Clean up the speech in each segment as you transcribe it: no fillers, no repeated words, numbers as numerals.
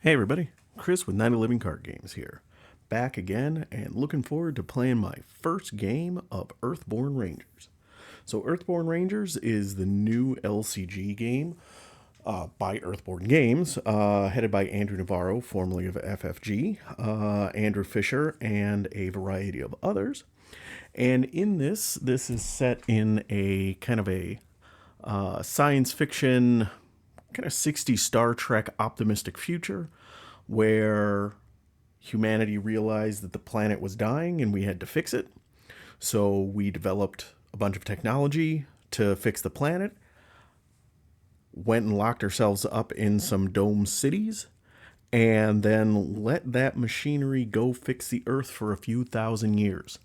Hey everybody, Chris with Night of Living Card Games here. Back again and looking forward to playing my first game of Earthborne Rangers. So Earthborne Rangers is the new LCG game by Earthborne Games, headed by Andrew Navarro, formerly of FFG, Andrew Fisher, and a variety of others. And in this is set in a kind of a science fiction kind of 60s Star Trek optimistic future where humanity realized that the planet was dying and we had to fix it. So we developed a bunch of technology to fix the planet, went and locked ourselves up in some dome cities, and then let that machinery go fix the Earth for a few thousand years.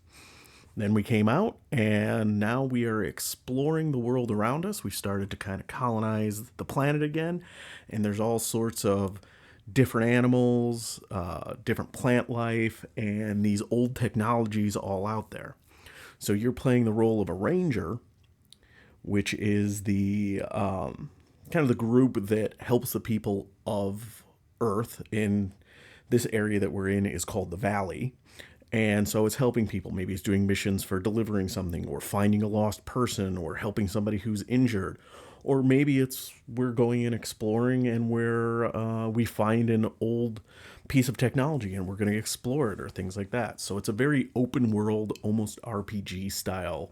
Then we came out, and now we are exploring the world around us. We started to kind of colonize the planet again, and there's all sorts of different animals, different plant life, and these old technologies all out there. So you're playing the role of a ranger, which is the kind of the group that helps the people of Earth in this area that we're in is called the Valley. And so it's helping people. Maybe it's doing missions for delivering something or finding a lost person or helping somebody who's injured. Or maybe it's we're going and exploring and we find an old piece of technology and we're going to explore it or things like that. So it's a very open world, almost RPG style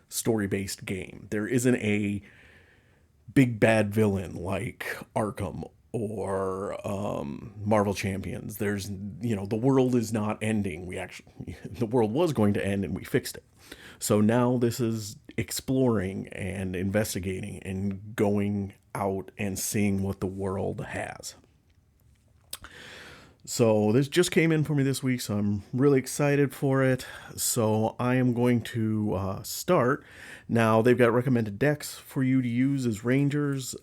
story based game. There isn't a big bad villain like Arkham or Marvel Champions. The world is not ending. The world was going to end and we fixed it. So now this is exploring and investigating and going out and seeing what the world has. So this just came in for me this week, so I'm really excited for it. So I am going to start. Now they've got recommended decks for you to use as Rangers.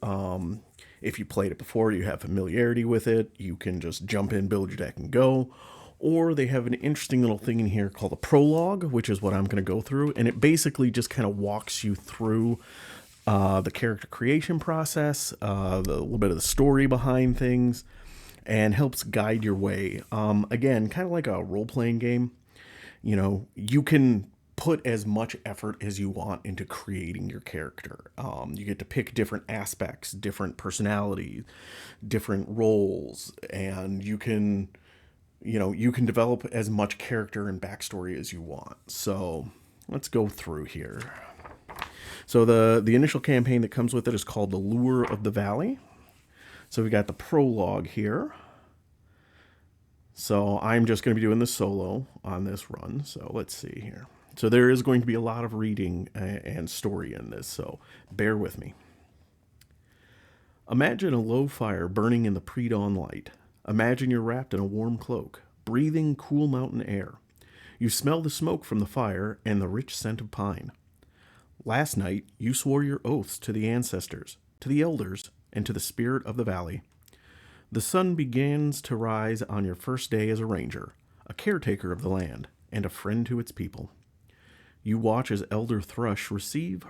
If you played it before, you have familiarity with it, you can just jump in, build your deck, and go. Or they have an interesting little thing in here called a Prologue, which is what I'm going to go through. And it basically just kind of walks you through the character creation process, the little bit of the story behind things, and helps guide your way. Again, kind of like a role playing game. You can put as much effort as you want into creating your character. You get to pick different aspects, different personalities, different roles, and you can develop as much character and backstory as you want. So let's go through here. So the initial campaign that comes with it is called The Lure of the Valley. So we got the prologue here. So I'm just going to be doing the solo on this run. So let's see here. So there is going to be a lot of reading and story in this, so bear with me. Imagine a low fire burning in the pre-dawn light. Imagine you're wrapped in a warm cloak, breathing cool mountain air. You smell the smoke from the fire and the rich scent of pine. Last night, you swore your oaths to the ancestors, to the elders, and to the spirit of the valley. The sun begins to rise on your first day as a ranger, a caretaker of the land, and a friend to its people. You watch as Elder Thrush retrieves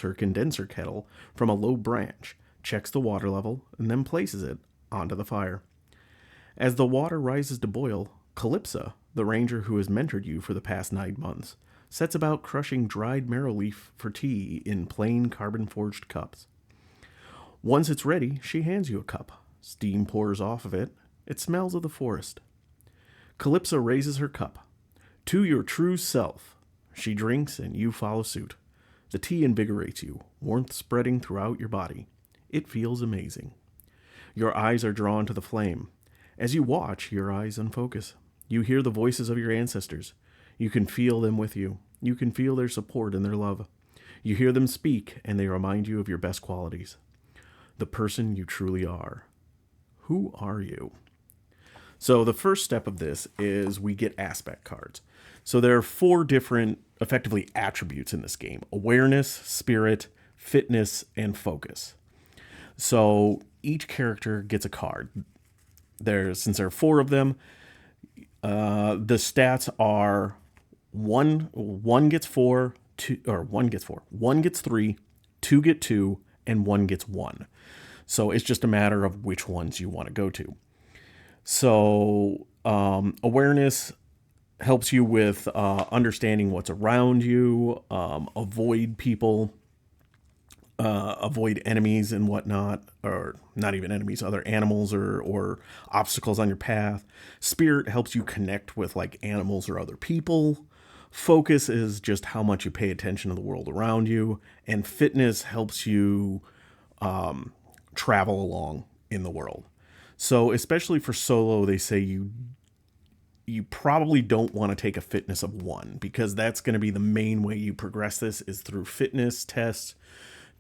her condenser kettle from a low branch, checks the water level, and then places it onto the fire. As the water rises to boil, Calypsa, the ranger who has mentored you for the past 9 months, sets about crushing dried marrow leaf for tea in plain carbon-forged cups. Once it's ready, she hands you a cup. Steam pours off of it. It smells of the forest. Calypsa raises her cup. To your true self. She drinks and you follow suit. The tea invigorates you, warmth spreading throughout your body. It feels amazing. Your eyes are drawn to the flame. As you watch, your eyes unfocus. You hear the voices of your ancestors. You can feel them with you. You can feel their support and their love. You hear them speak, and they remind you of your best qualities. The person you truly are. Who are you? So the first step of this is we get aspect cards. So there are 4 different, effectively, attributes in this game. Awareness, spirit, fitness, and focus. So each character gets a card. Since there are 4 of them, the stats are one gets 4, 1 gets 3, 2 get 2, and one gets 1. So it's just a matter of which ones you want to go to. So awareness helps you with understanding what's around you, avoid people, avoid enemies and whatnot, or not even enemies, other animals or obstacles on your path. Spirit helps you connect with like animals or other people. Focus is just how much you pay attention to the world around you. And fitness helps you travel along in the world. So especially for solo, they say you probably don't want to take a fitness of 1, because that's going to be the main way you progress. This is through fitness tests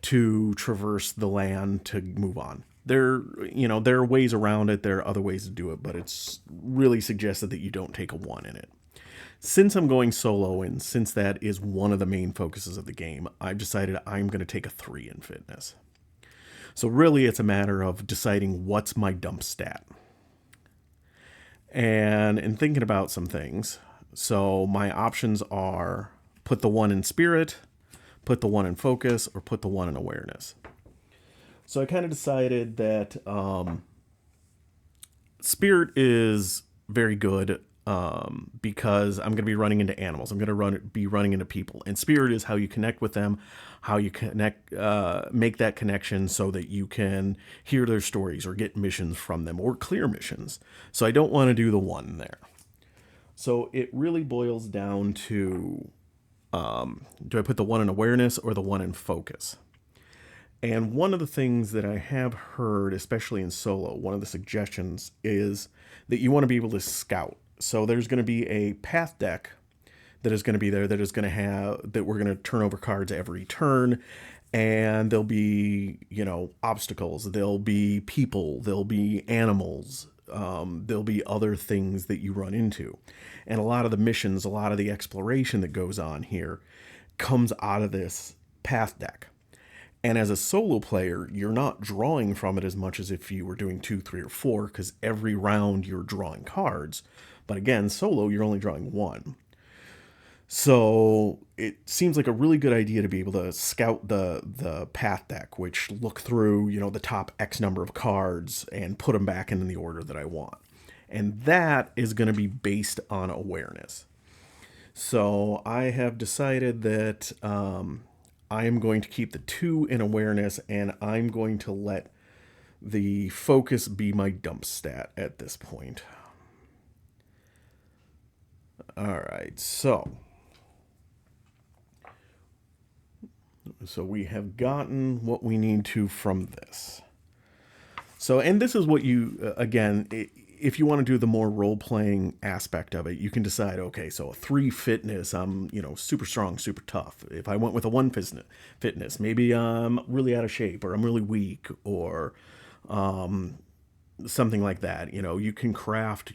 to traverse the land to move on. There are ways around it. There are other ways to do it, but it's really suggested that you don't take a 1 in it. Since I'm going solo, and since that is one of the main focuses of the game, I've decided I'm going to take a 3 in fitness. So really, it's a matter of deciding what's my dump stat. And in thinking about some things, so my options are put the 1 in spirit, put the 1 in focus, or put the 1 in awareness. So I kind of decided that spirit is very good because I'm going to be running into animals. I'm going to be running into people. And spirit is how you connect with them, how you make that connection so that you can hear their stories or get missions from them or clear missions. So I don't want to do the 1 there. So it really boils down to, do I put the 1 in awareness or the 1 in focus? And one of the things that I have heard, especially in solo, one of the suggestions is that you want to be able to scout. So there's going to be a path deck that is going to be there that is going to have, that we're going to turn over cards every turn. And there'll be, obstacles. There'll be people. There'll be animals. There'll be other things that you run into. And a lot of the missions, a lot of the exploration that goes on here comes out of this path deck. And as a solo player, you're not drawing from it as much as if you were doing 2, 3, or 4, because every round you're drawing cards. But again, solo, you're only drawing 1. So it seems like a really good idea to be able to scout the path deck, which look through, the top X number of cards and put them back in the order that I want. And that is going to be based on awareness. So I have decided that I am going to keep the 2 in awareness, and I'm going to let the focus be my dump stat at this point. All right, so we have gotten what we need to from this. So, and this is what you, again, if you want to do the more role-playing aspect of it, you can decide, okay, so a 3 fitness, I'm, super strong, super tough. If I went with a 1 fitness, maybe I'm really out of shape, or I'm really weak, or something like that. You can craft,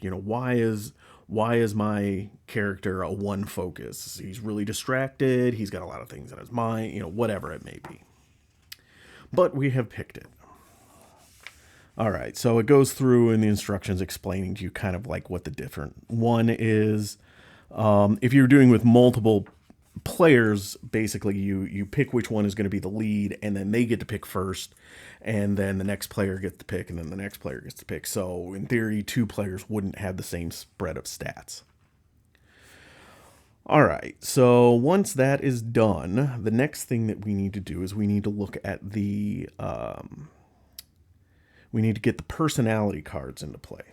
why is my character a 1 focus? He's really distracted. He's got a lot of things on his mind, whatever it may be. But we have picked it. All right, so it goes through in the instructions explaining to you kind of like what the different one is. If you're doing with multiple players, basically you pick which one is going to be the lead, and then they get to pick first, and then the next player gets to pick, and then the next player gets to pick. So in theory, 2 players wouldn't have the same spread of stats. All right, so once that is done, the next thing that we need to do is we need to look at we need to get the personality cards into play,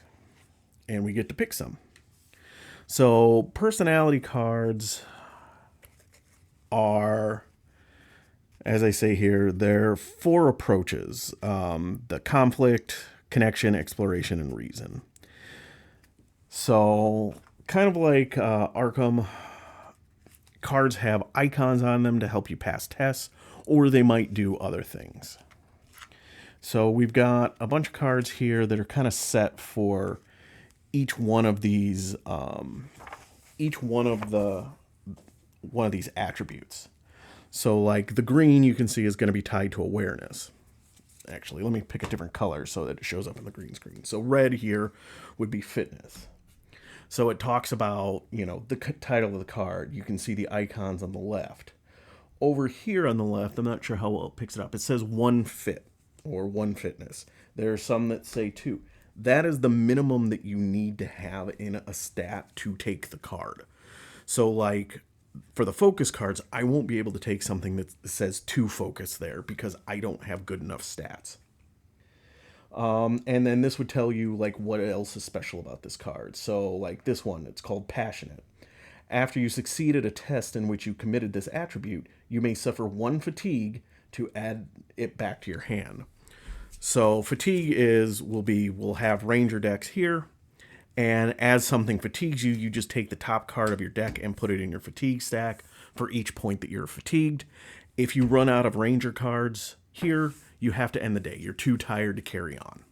and we get to pick some. So personality cards are, as I say here, there are 4 approaches: the conflict, connection, exploration, and reason. So kind of like Arkham, cards have icons on them to help you pass tests, or they might do other things. So we've got a bunch of cards here that are kind of set for each one of these, one of these attributes. So like the green, you can see, is going to be tied to awareness. Actually, let me pick a different color so that it shows up on the green screen. So red here would be fitness. So it talks about, the title of the card. You can see the icons on the left. Over here on the left, I'm not sure how well it picks it up. It says 1 fit or 1 fitness. There are some that say 2. That is the minimum that you need to have in a stat to take the card. So like for the focus cards, I won't be able to take something that says 2 focus there because I don't have good enough stats. And then this would tell you like what else is special about this card. So like this one, it's called Passionate. After you succeeded a test in which you committed this attribute, you may suffer 1 fatigue to add it back to your hand. So fatigue we'll have ranger decks here, and as something fatigues you, you just take the top card of your deck and put it in your fatigue stack for each point that you're fatigued. If you run out of ranger cards here, you have to end the day. You're too tired to carry on.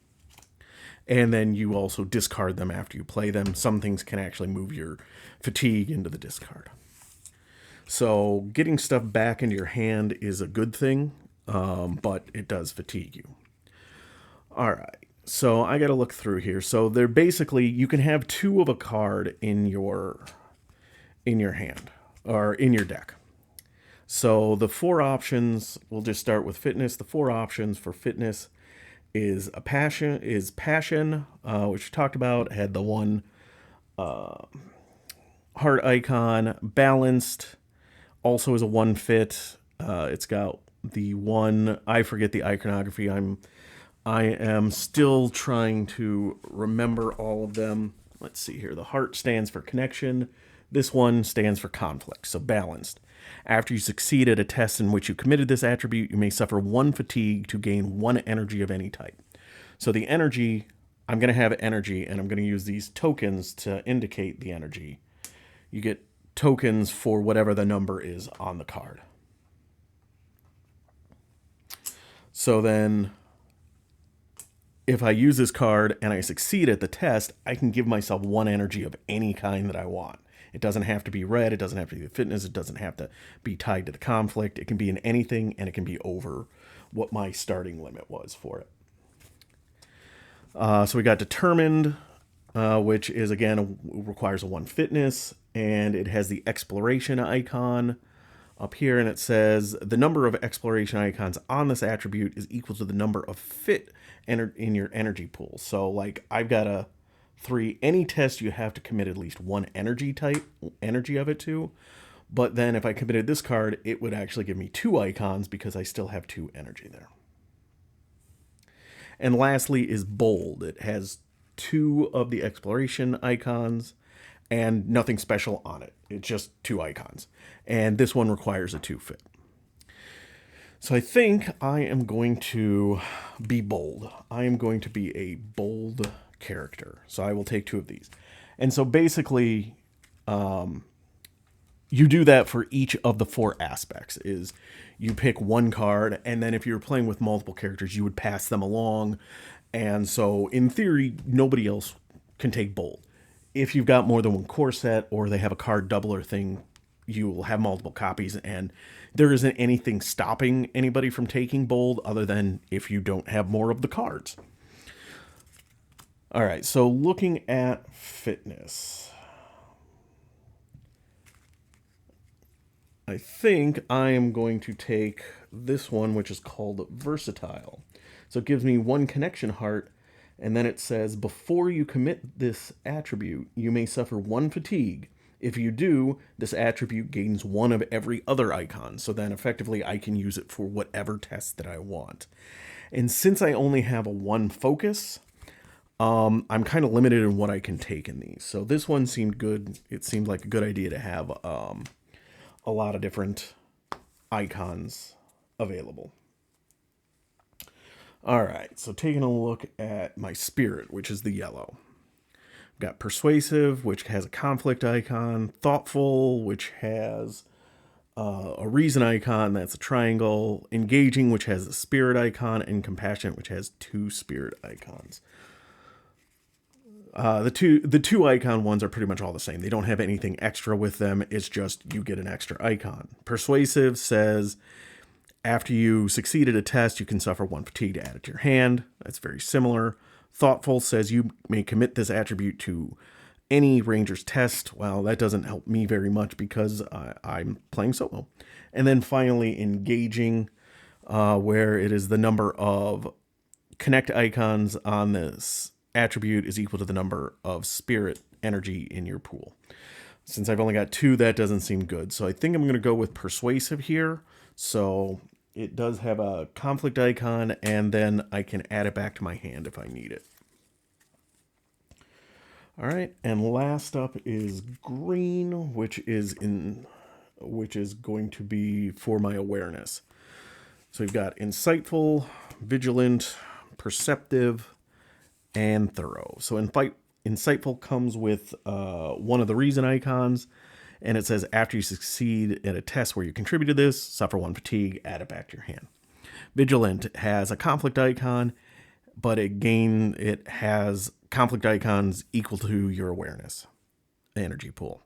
And then you also discard them after you play them. Some things can actually move your fatigue into the discard. So getting stuff back into your hand is a good thing, but it does fatigue you. All right, so I got to look through here. So they're basically, you can have 2 of a card in your hand or in your deck. So the 4 options, we'll just start with fitness. The 4 options for fitness is passion, which we talked about, had the 1 heart icon. Balanced also is a 1 fit. It's got the 1, I forget the iconography. I am still trying to remember all of them. Let's see here. The heart stands for connection. This one stands for conflict, so balanced. After you succeed at a test in which you committed this attribute, you may suffer 1 fatigue to gain 1 energy of any type. So the energy, I'm going to have energy, and I'm going to use these tokens to indicate the energy. You get tokens for whatever the number is on the card. So then, if I use this card and I succeed at the test, I can give myself 1 energy of any kind that I want. It doesn't have to be red. It doesn't have to be the fitness. It doesn't have to be tied to the conflict. It can be in anything, and it can be over what my starting limit was for it. So we got determined, which is, again, requires a 1 fitness, and it has the exploration icon up here, and it says the number of exploration icons on this attribute is equal to the number of fit in your energy pool. So like I've got a 3, any test you have to commit at least 1 energy of it to, but then if I committed this card, it would actually give me 2 icons because I still have 2 energy there. And lastly is bold. It has 2 of the exploration icons and nothing special on it. It's just 2 icons. And this one requires a 2 fit. So I think I am going to be bold. I am going to be a bold character. So I will take 2 of these. And so basically, you do that for each of the 4 aspects. Is you pick 1 card, and then if you're playing with multiple characters, you would pass them along. And so in theory, nobody else can take bold. If you've got more than 1 core set, or they have a card doubler thing, you will have multiple copies, and there isn't anything stopping anybody from taking bold other than if you don't have more of the cards. All right, so looking at fitness, I think I am going to take this one, which is called Versatile. So it gives me 1 connection heart, and then it says, before you commit this attribute, you may suffer 1 fatigue. If you do, this attribute gains 1 of every other icon. So then effectively I can use it for whatever test that I want. And since I only have a 1 focus, I'm kind of limited in what I can take in these. So this one seemed good. It seemed like a good idea to have a lot of different icons available. All right, so taking a look at my spirit, which is the yellow. I've got persuasive, which has a conflict icon. Thoughtful, which has a reason icon, that's a triangle. Engaging, which has a spirit icon. And compassionate, which has 2 spirit icons. The two icon ones are pretty much all the same. They don't have anything extra with them. It's just you get an extra icon. Persuasive says, after you succeeded a test, you can suffer 1 fatigue to add it to your hand. That's very similar. Thoughtful says you may commit this attribute to Any Rangers test, well, that doesn't help me very much because I'm playing solo. And then finally, engaging, where it is the number of connect icons on this attribute is equal to the number of spirit energy in your pool. Since I've only got 2, that doesn't seem good. So I think I'm going to go with persuasive here. So it does have a conflict icon, and then I can add it back to my hand if I need it. All right, and last up is green, which is going to be for my awareness. So we've got insightful, vigilant, perceptive, and thorough. So insightful comes with one of the reason icons, and it says after you succeed at a test where you contributed this, suffer 1 fatigue, add it back to your hand. Vigilant has a conflict icon, but it has conflict icons equal to your awareness energy pool.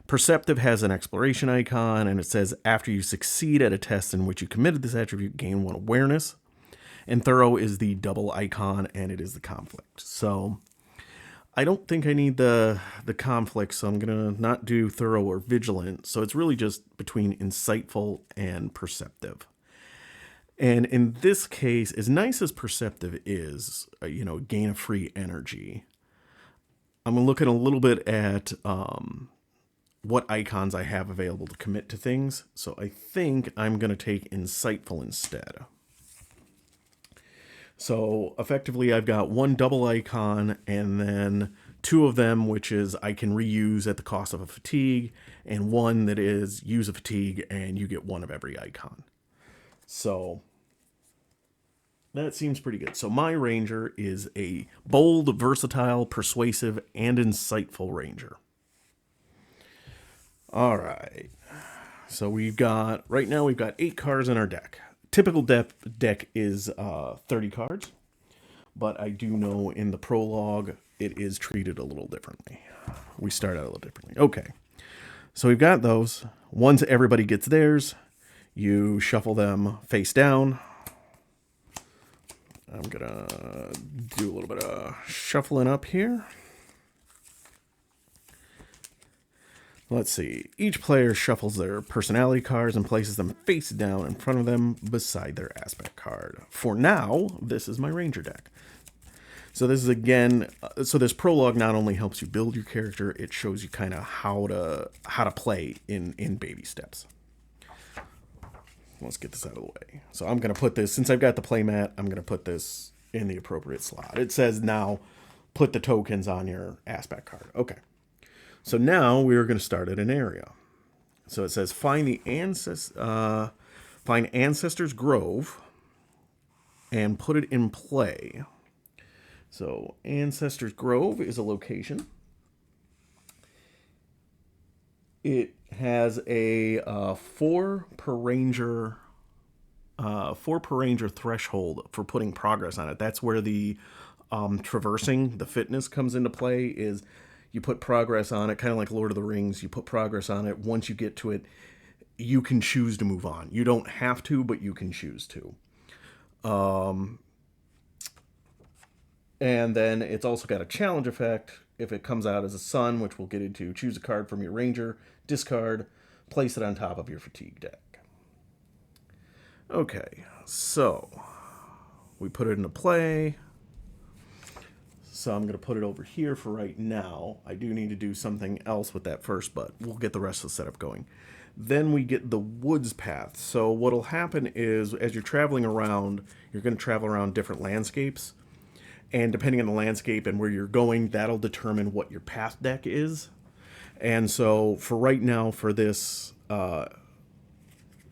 Perceptive has an exploration icon, and it says after you succeed at a test in which you committed this attribute, gain 1 awareness. And thorough is the double icon, and it is the conflict. So I don't think I need the conflict, so I'm going to not do thorough or vigilant. So it's really just between insightful and perceptive. And in this case, as nice as perceptive is, gain of free energy, I'm looking a little bit at what icons I have available to commit to things. So I think I'm going to take insightful instead. So effectively, I've got 1 double icon and then 2 of them, which is I can reuse at the cost of a fatigue, and 1 that is use a fatigue and you get 1 of every icon. So that seems pretty good. So my ranger is a bold, versatile, persuasive, and insightful ranger. All right. So right now we've got 8 cards in our deck. Typical deck is 30 cards, but I do know in the prologue it is treated a little differently. We start out a little differently. Okay. So we've got those. Once everybody gets theirs, you shuffle them face down. I'm going to do a little bit of shuffling up here. Let's see. Each player shuffles their personality cards and places them face down in front of them beside their aspect card. For now, this is my ranger deck. So this is this prologue not only helps you build your character, it shows you kind of how to play in baby steps. Let's get this out of the way. So I'm going to put this, since I've got the playmat, I'm going to put this in the appropriate slot. It says now put the tokens on your aspect card. Okay. So now we're going to start at an area. So it says find Ancestors Grove and put it in play. So Ancestors Grove is a location. It has a 4 per ranger threshold for putting progress on it. That's where the traversing, the fitness comes into play. Is you put progress on it, kind of like Lord of the Rings. You put progress on it. Once you get to it, you can choose to move on. You don't have to, but you can choose to. And then it's also got a challenge effect. If it comes out as a sun, which we'll get into, choose a card from your ranger, discard, place it on top of your fatigue deck. Okay, so we put it into play. So I'm going to put it over here for right now. I do need to do something else with that first, but we'll get the rest of the setup going. Then we get the woods path. So what'll happen is as you're traveling around, you're going to travel around different landscapes. And depending on the landscape and where you're going, that'll determine what your path deck is. And so for right now, for this kind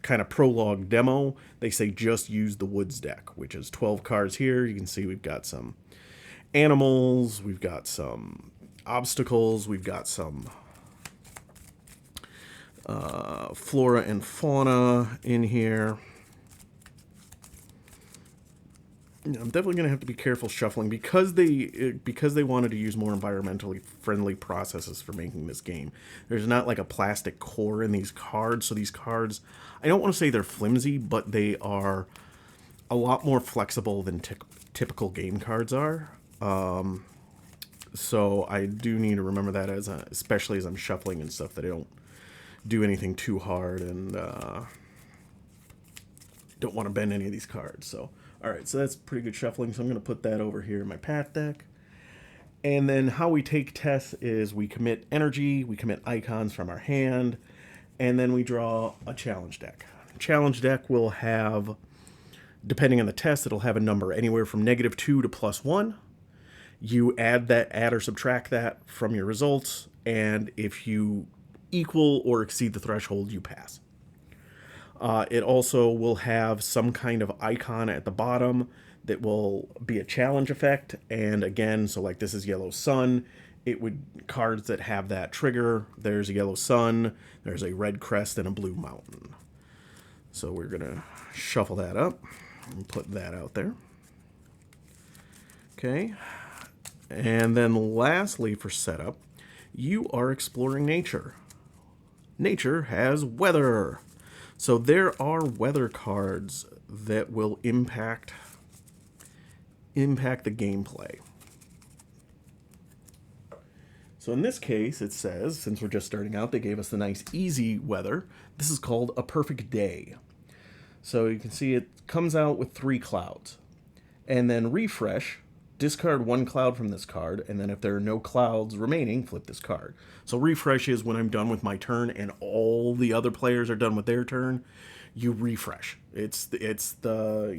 of prologue demo, they say just use the woods deck, which is 12 cards here. You can see we've got some animals, we've got some obstacles, we've got some flora and fauna in here. I'm definitely going to have to be careful shuffling because they wanted to use more environmentally friendly processes for making this game. There's not like a plastic core in these cards, so these cards, I don't want to say they're flimsy, but they are a lot more flexible than typical game cards are. So I do need to remember that especially as I'm shuffling and stuff, that I don't do anything too hard and don't want to bend any of these cards. So, all right, so that's pretty good shuffling. So I'm going to put that over here in my path deck. And then how we take tests is we commit energy, we commit icons from our hand, and then we draw a challenge deck. Challenge deck will have, depending on the test, it'll have a number anywhere from -2 to +1. You add or subtract that from your results, and if you equal or exceed the threshold, you pass. It also will have some kind of icon at the bottom that will be a challenge effect. And again, so like this is yellow sun. Cards that have that trigger, there's a yellow sun, there's a red crest, and a blue mountain. So we're going to shuffle that up and put that out there. Okay. And then lastly for setup, you are exploring nature. Nature has weather. So there are weather cards that will impact the gameplay. So in this case, it says, since we're just starting out, they gave us the nice easy weather. This is called a perfect day. So you can see it comes out with 3 clouds. And then refresh, discard 1 cloud from this card, and then if there are no clouds remaining, flip this card. So refresh is when I'm done with my turn and all the other players are done with their turn, you refresh. It's the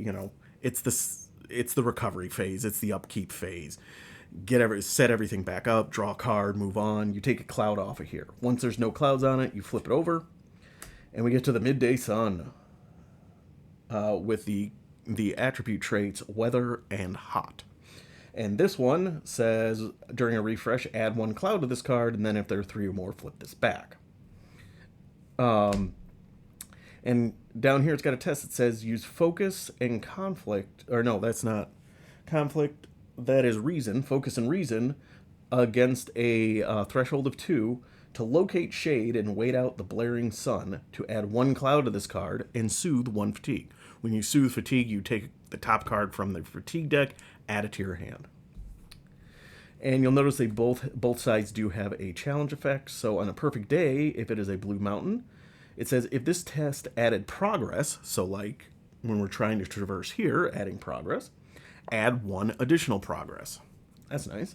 recovery phase, it's the upkeep phase. Set everything back up, draw a card, move on. You take a cloud off of here. Once there's no clouds on it, you flip it over, and we get to the midday sun with the attribute traits weather and hot. And this one says, during a refresh, add 1 cloud to this card, and then if there are 3 or more, flip this back. And down here it's got a test that says use focus and conflict, or no, that's not conflict, that is reason, focus and reason, against a threshold of 2 to locate shade and wait out the blaring sun, to add 1 cloud to this card and soothe 1 fatigue. When you soothe fatigue, you take the top card from the fatigue deck, add it to your hand. And you'll notice they both sides do have a challenge effect. So on a perfect day, if it is a blue mountain, it says if this test added progress, so like when we're trying to traverse here, adding progress, add 1 additional progress. That's nice.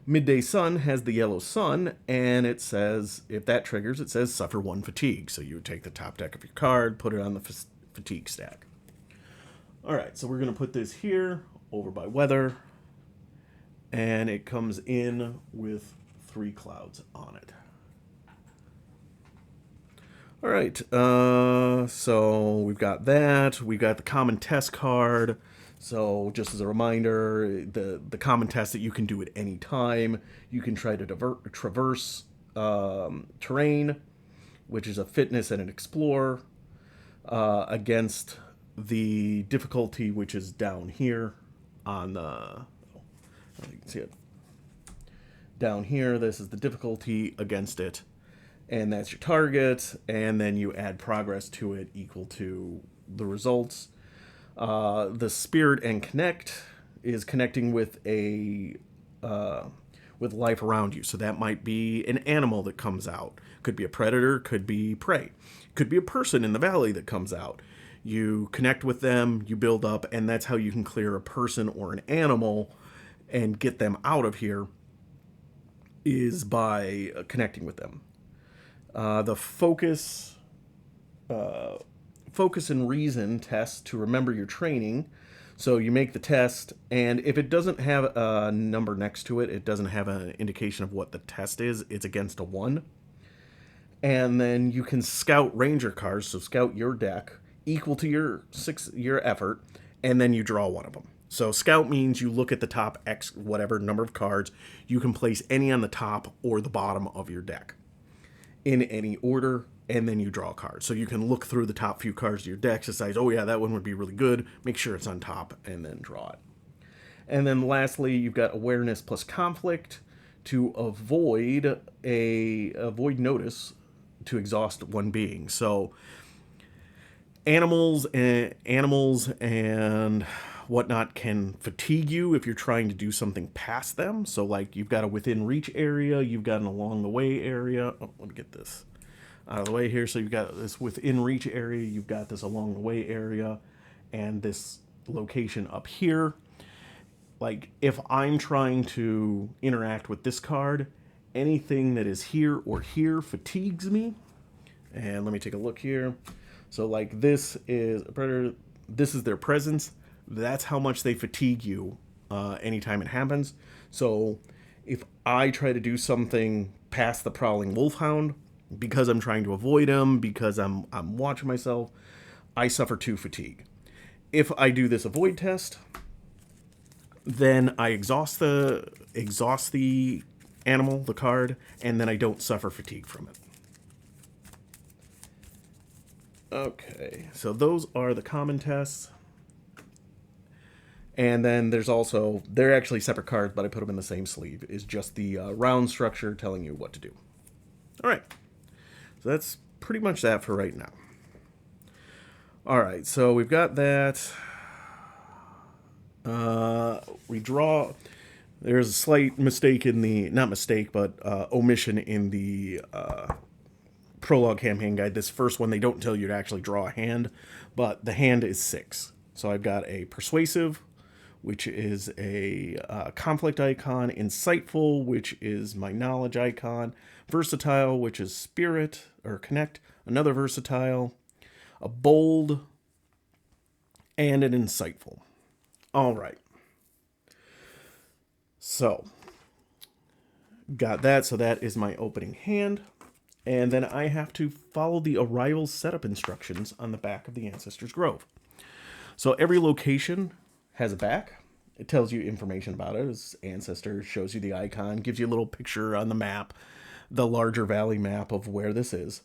Midday sun has the yellow sun, and it says, if that triggers, it says suffer 1 fatigue. So you would take the top deck of your card, put it on the fatigue stack. All right, so we're going to put this here over by weather, and it comes in with 3 clouds on it. All right, so we've got that. We've got the common test card. So just as a reminder, the common test that you can do at any time, you can try to traverse terrain, which is a fitness and an explorer, against the difficulty, which is down here on the, you can see it down here. This is the difficulty against it, and that's your target, and then you add progress to it equal to the results. The spirit and connect is connecting with with life around you. So that might be an animal that comes out. Could be a predator, could be prey. Could be a person in the valley that comes out. You connect with them, you build up, and that's how you can clear a person or an animal and get them out of here, is by connecting with them. The focus and reason test to remember your training. So you make the test, and if it doesn't have a number next to it, it doesn't have an indication of what the test is, it's against a 1. And then you can scout ranger cards, so scout your deck equal to your effort, and then you draw 1 of them. So scout means you look at the top X, whatever number of cards. You can place any on the top or the bottom of your deck in any order, and then you draw a card. So you can look through the top few cards of your deck, decide, oh yeah, that one would be really good, make sure it's on top, and then draw it. And then lastly, you've got awareness plus conflict to avoid notice to exhaust 1 being. So animals and whatnot can fatigue you if you're trying to do something past them. So like you've got a within reach area, you've got an along the way area. Oh, let me get this out of the way here. So you've got this within reach area, you've got this along the way area, and this location up here. Like if I'm trying to interact with this card, anything that is here or here fatigues me. And let me take a look here. So like this is a predator, this is their presence. That's how much they fatigue you anytime it happens. So if I try to do something past the prowling wolfhound, because I'm trying to avoid him, because I'm watching myself, I suffer 2 fatigue. If I do this avoid test, then I exhaust the animal, the card, and then I don't suffer fatigue from it. Okay, so those are the common tests. And then there's also, they're actually separate cards, but I put them in the same sleeve, is just the round structure telling you what to do. All right, so that's pretty much that for right now. All right, so we've got that. We draw. There's a slight mistake in the, not mistake, but omission in the Prologue campaign guide. This first one, they don't tell you to actually draw a hand, but the hand is 6. So I've got a Persuasive, which is a conflict icon, Insightful, which is my knowledge icon, Versatile, which is Spirit, or Connect, another Versatile, a Bold, and an Insightful. All right. So, got that. So that is my opening hand. And then I have to follow the arrival setup instructions on the back of the Ancestors' Grove. So every location has a back. It tells you information about it. As Ancestors, shows you the icon, gives you a little picture on the map, the larger valley map of where this is.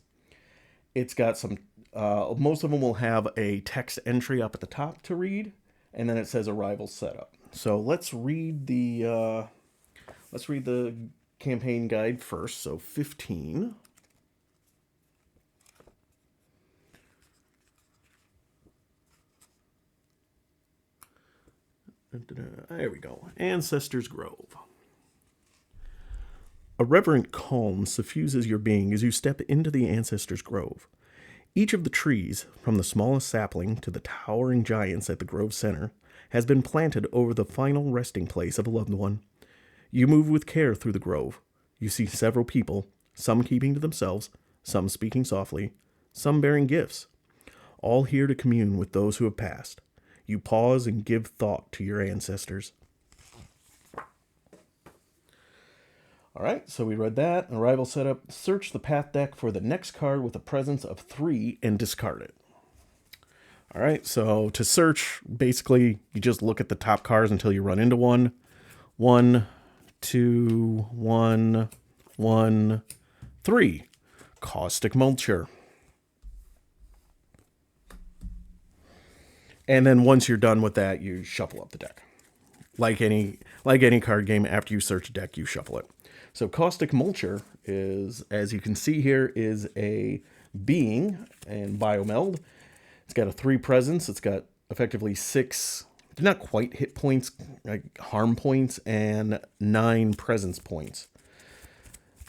It's got some, most of them will have a text entry up at the top to read, and then it says arrival setup. So let's read the campaign guide first. So 15. There we go. Ancestors' Grove. A reverent calm suffuses your being as you step into the Ancestors' Grove. Each of the trees, from the smallest sapling to the towering giants at the grove center, has been planted over the final resting place of a loved one. You move with care through the grove. You see several people, some keeping to themselves, some speaking softly, some bearing gifts, all here to commune with those who have passed. You pause and give thought to your ancestors. All right, so we read that. Arrival setup. Search the path deck for the next card with a presence of 3 and discard it. All right, so to search, basically, you just look at the top cards until you run into one. 1, 2, 1, 1, 3. Caustic Mulcher. And then once you're done with that, you shuffle up the deck. Like any card game, after you search a deck, you shuffle it. So Caustic Mulcher is, as you can see here, is a being and biomeld. It's got a 3 presence. It's got effectively 6, not quite hit points, like harm points, and 9 presence points.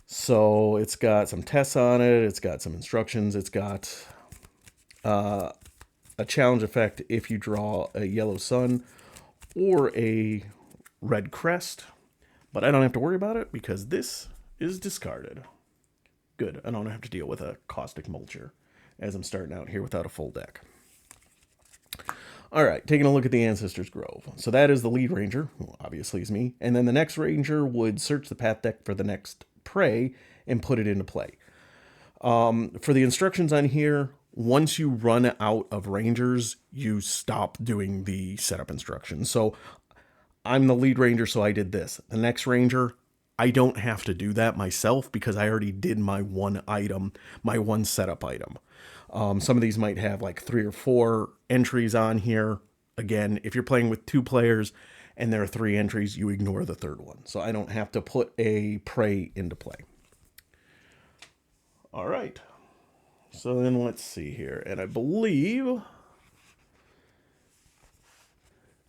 So it's got some tests on it. It's got some instructions. It's got a challenge effect if you draw a yellow sun or a red crest. But I don't have to worry about it because this is discarded. Good. I don't have to deal with a Caustic Mulcher as I'm starting out here without a full deck. All right, taking a look at the Ancestors' Grove. So that is the lead ranger, who obviously is me. And then the next ranger would search the path deck for the next prey and put it into play. For the instructions on here, once you run out of rangers, you stop doing the setup instructions. So I'm the lead ranger, so I did this. The next ranger, I don't have to do that myself because I already did my one item, my one setup item. Some of these might have like 3 or 4 entries on here. Again, if you're playing with 2 players and there are 3 entries, you ignore the 3rd one. So I don't have to put a prey into play. All right. So then let's see here. And I believe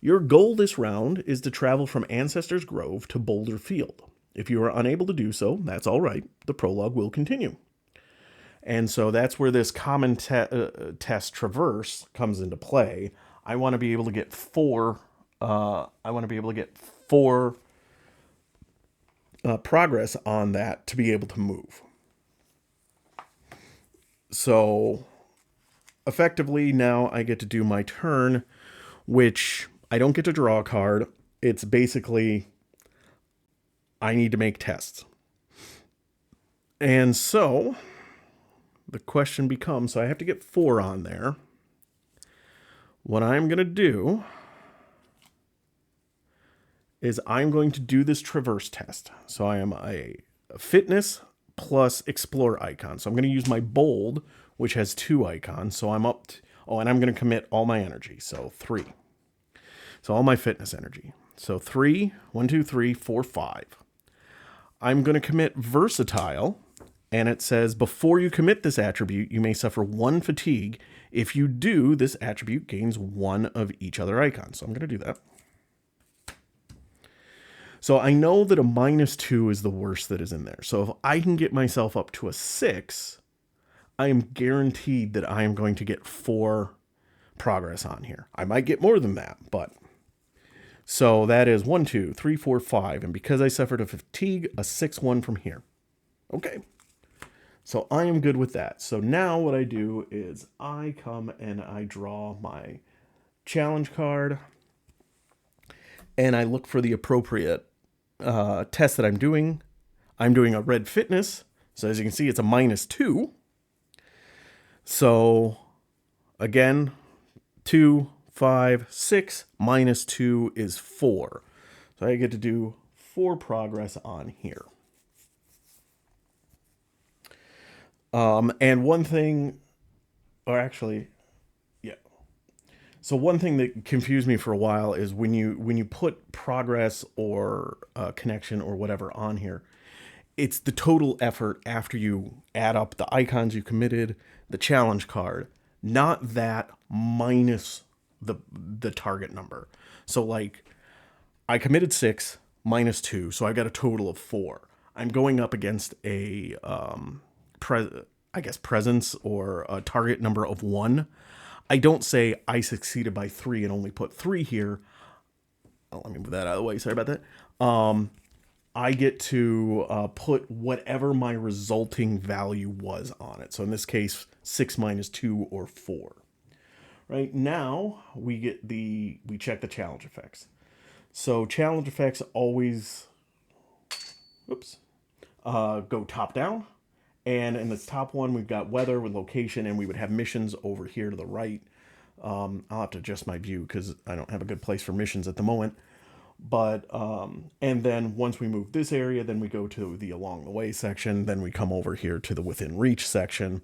Your goal this round is to travel from Ancestors Grove to Boulderfield. If you are unable to do so, that's all right. The prologue will continue. And so that's where this common test traverse comes into play. I want to be able to get four. Progress on that to be able to move. So effectively now I get to do my turn, which I don't get to draw a card. It's basically I need to make tests. And so the question becomes, so I have to get 4 on there. What I'm going to do is I'm going to do this traverse test. So I am a fitness plus explore icon. So I'm going to use my bold, which has 2 icons. So I'm up to, and I'm going to commit all my energy. So 3. So all my fitness energy. So 3, 1, 2, 3, 4, 5. I'm going to commit versatile, and it says before you commit this attribute, you may suffer 1 fatigue. If you do, this attribute gains 1 of each other icon. So I'm going to do that. So I know that a -2 is the worst that is in there. So if I can get myself up to a 6, I am guaranteed that I am going to get 4 progress on here. I might get more than that, but... So that is 1, 2, 3, 4, 5. And because I suffered a fatigue, a 6-1 from here. Okay. So I am good with that. So now what I do is I come and I draw my challenge card. And I look for the appropriate test that I'm doing. I'm doing a red fitness. So as you can see, it's a -2. So again, 2, 5, 6, -2 is 4. So I get to do 4 progress on here. And one thing, or actually, yeah. So one thing that confused me for a while is when you put progress or connection or whatever on here, it's the total effort after you add up the icons you committed, the challenge card, not that minus the target number. So like I committed 6 -2, so I got a total of 4. I'm going up against a presence or a target number of 1. I don't say I succeeded by 3 and only put 3 here. Oh, let me move that out of the way. Sorry about that. I get to put whatever my resulting value was on it. So in this case, 6 -2 or 4. Right now, we check the challenge effects. So challenge effects always, go top down. And in this top one, we've got weather with location, and we would have missions over here to the right. I'll have to adjust my view because I don't have a good place for missions at the moment. But, and then once we move this area, then we go to the along the way section. Then we come over here to the within reach section.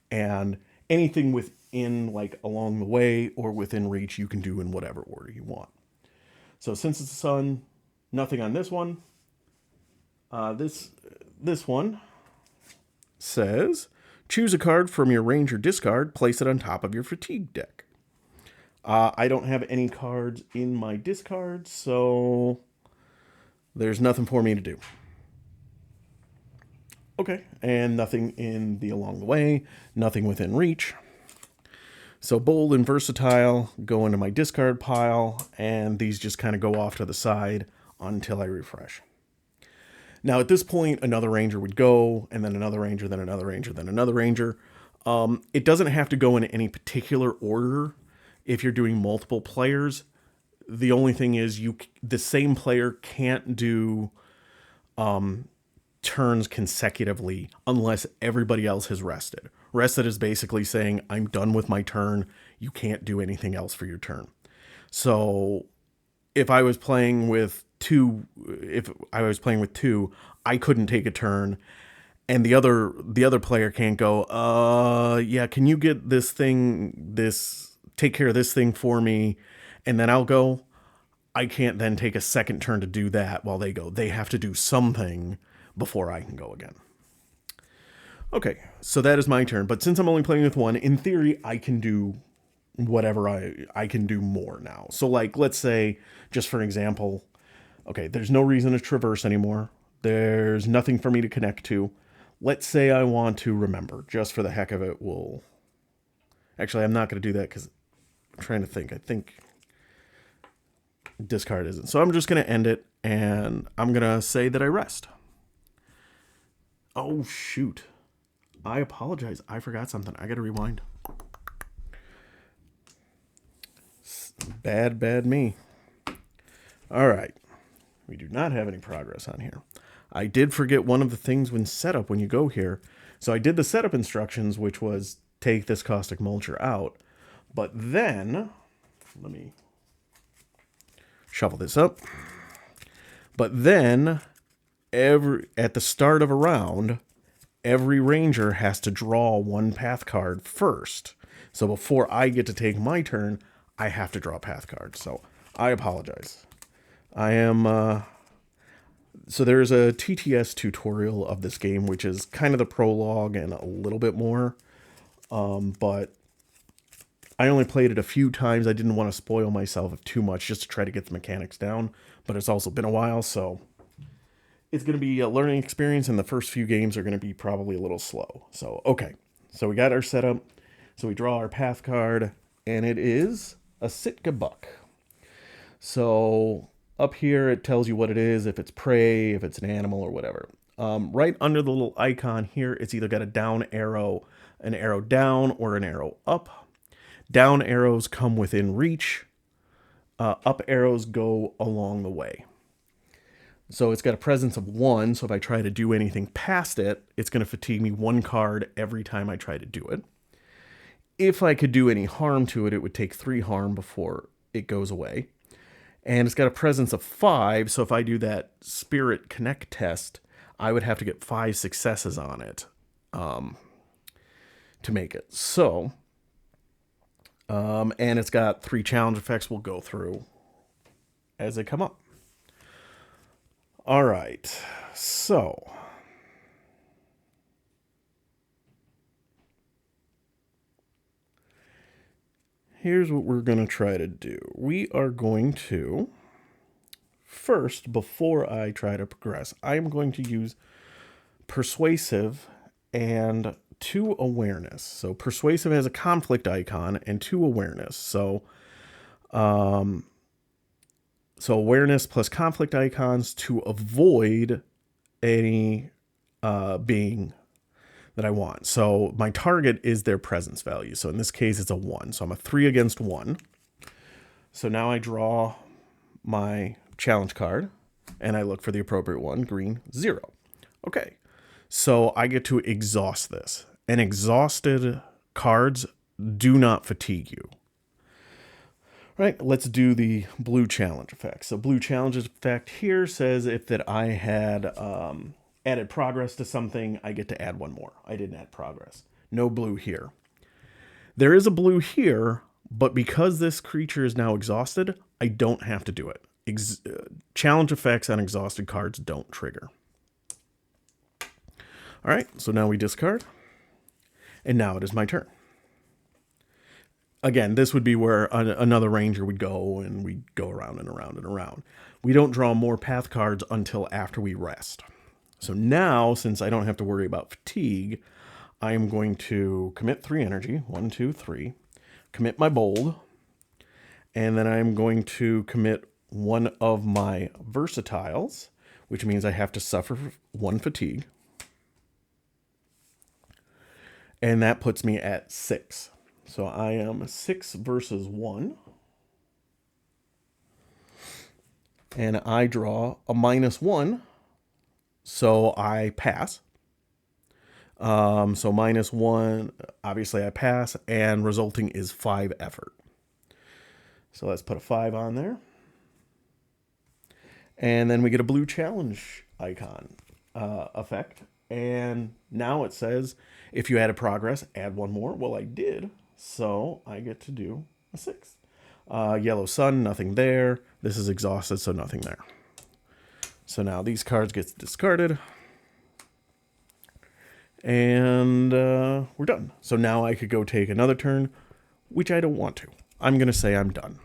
And anything within, like along the way or within reach, you can do in whatever order you want. So since it's the sun, nothing on this one. This one says, choose a card from your Ranger discard, place it on top of your fatigue deck. I don't have any cards in my discard, so there's nothing for me to do. Okay, and nothing in the along the way, nothing within reach. So bold and versatile go into my discard pile, and these just kind of go off to the side until I refresh. Now at this point, another ranger would go, and then another ranger, then another ranger, then another ranger. It doesn't have to go in any particular order if you're doing multiple players. The only thing is the same player can't do turns consecutively unless everybody else has rested. Rested is basically saying, I'm done with my turn. You can't do anything else for your turn. So if I was playing with two, I couldn't take a turn, and the other player can't go, yeah, can you get take care of this thing for me, and then I'll go. I can't then take a second turn to do that while they go. They have to do something before I can go again. Okay, so that is my turn. But since I'm only playing with one, in theory, I can do whatever I can do more now. So like, let's say, just for example, okay, there's no reason to traverse anymore. There's nothing for me to connect to. Let's say I want to remember, just for the heck of it. Actually, I'm not going to do that because I'm trying to think. I think discard isn't. So I'm just going to end it, and I'm going to say that I rest. Oh, shoot. I apologize. I forgot something. I got to rewind. Bad me. All right. We do not have any progress on here. I did forget one of the things when setup when you go here. So I did the setup instructions, which was take this caustic mulcher out. But then, let me shuffle this up. But then, at the start of a round, every ranger has to draw one path card first. So before I get to take my turn, I have to draw a path card. So I apologize. I am... So there's a TTS tutorial of this game, which is kind of the prologue and a little bit more. But I only played it a few times. I didn't want to spoil myself too much just to try to get the mechanics down. But it's also been a while, so it's going to be a learning experience, and the first few games are going to be probably a little slow. So, okay. So we got our setup. So we draw our path card, and it is a Sitka buck. So up here, it tells you what it is, if it's prey, if it's an animal, or whatever. Right under the little icon here, it's either got a down arrow, an arrow down, or an arrow up. Down arrows come within reach. Up arrows go along the way. So it's got a presence of 1, so if I try to do anything past it, it's going to fatigue me 1 card every time I try to do it. If I could do any harm to it, it would take 3 harm before it goes away. And it's got a presence of 5, so if I do that Spirit Connect test, I would have to get 5 successes on it to make it. So, and it's got 3 challenge effects we'll go through as they come up. All right, so... here's what we're going to try to do. We are going to, first, before I try to progress, I am going to use Persuasive and 2 Awareness. So Persuasive has a conflict icon and 2 Awareness. So Awareness plus conflict icons to avoid any being that I want. So my target is their presence value. So in this case, it's a 1. So I'm a 3 against 1. So now I draw my challenge card, and I look for the appropriate one, green, 0. Okay, so I get to exhaust this. And exhausted cards do not fatigue you. All right, let's do the blue challenge effect. So blue challenge effect here says if that I had... added progress to something, I get to add 1 more. I didn't add progress. No blue here. There is a blue here, but because this creature is now exhausted, I don't have to do it. Challenge effects on exhausted cards don't trigger. All right, so now we discard. And now it is my turn. Again, this would be where another ranger would go, and we'd go around and around and around. We don't draw more path cards until after we rest. So now, since I don't have to worry about fatigue, I am going to commit 3 energy. 1, 2, 3. Commit my bold. And then I'm going to commit 1 of my versatiles, which means I have to suffer 1 fatigue. And that puts me at 6. So I am 6 versus 1. And I draw a -1. So I pass. So -1, obviously I pass, and resulting is 5 effort. So let's put a 5 on there. And then we get a blue challenge icon effect. And now it says, if you added progress, add 1 more. Well, I did. So I get to do a 6. Yellow sun, nothing there. This is exhausted, so nothing there. So now these cards get discarded. And we're done. So now I could go take another turn which I don't want to. I'm going to say I'm done.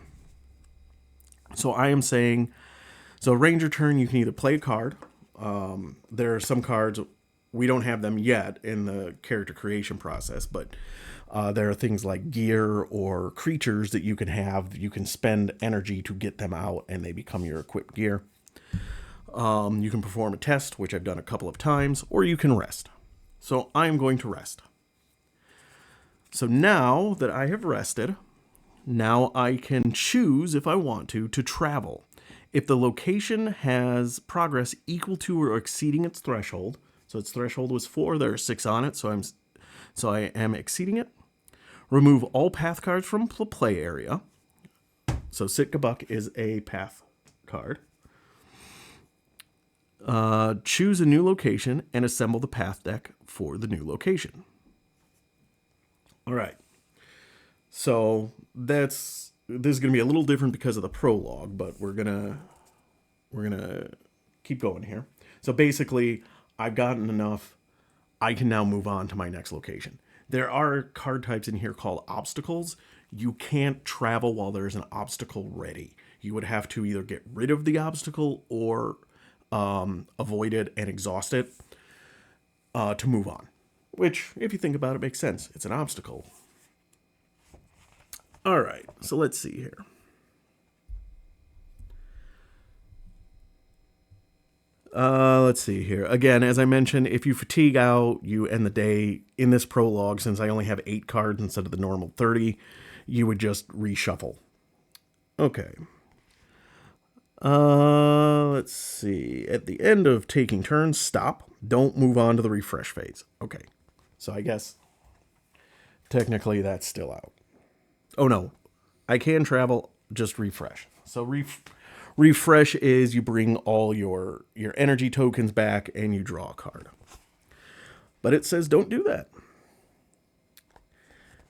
So I am saying, so Ranger turn, you can either play a card. There are some cards, we don't have them yet in the character creation process, but there are things like gear or creatures that you can have. You can spend energy to get them out and they become your equipped gear. You can perform a test, which I've done a couple of times, or you can rest. So I'm going to rest. So now that I have rested, now I can choose, if I want to travel. If the location has progress equal to or exceeding its threshold, so its threshold was 4, there are 6 on it, so I am exceeding it. Remove all path cards from the play area. So Sitka Buck is a path card. Choose a new location and assemble the path deck for the new location. All right. So this is going to be a little different because of the prologue, but we're gonna keep going here. So basically, I've gotten enough. I can now move on to my next location. There are card types in here called obstacles. You can't travel while there's an obstacle ready. You would have to either get rid of the obstacle or avoid it and exhaust it to move on. Which, if you think about it, makes sense. It's an obstacle. All right, so let's see here. Let's see here. Again, as I mentioned, if you fatigue out, you end the day in this prologue. Since I only have 8 cards instead of the normal 30, you would just reshuffle. Okay. Let's see. At the end of taking turns, stop. Don't move on to the refresh phase. Okay. So I guess technically that's still out. Oh no. I can travel, just refresh. So refresh is you bring all your energy tokens back and you draw a card. But it says don't do that.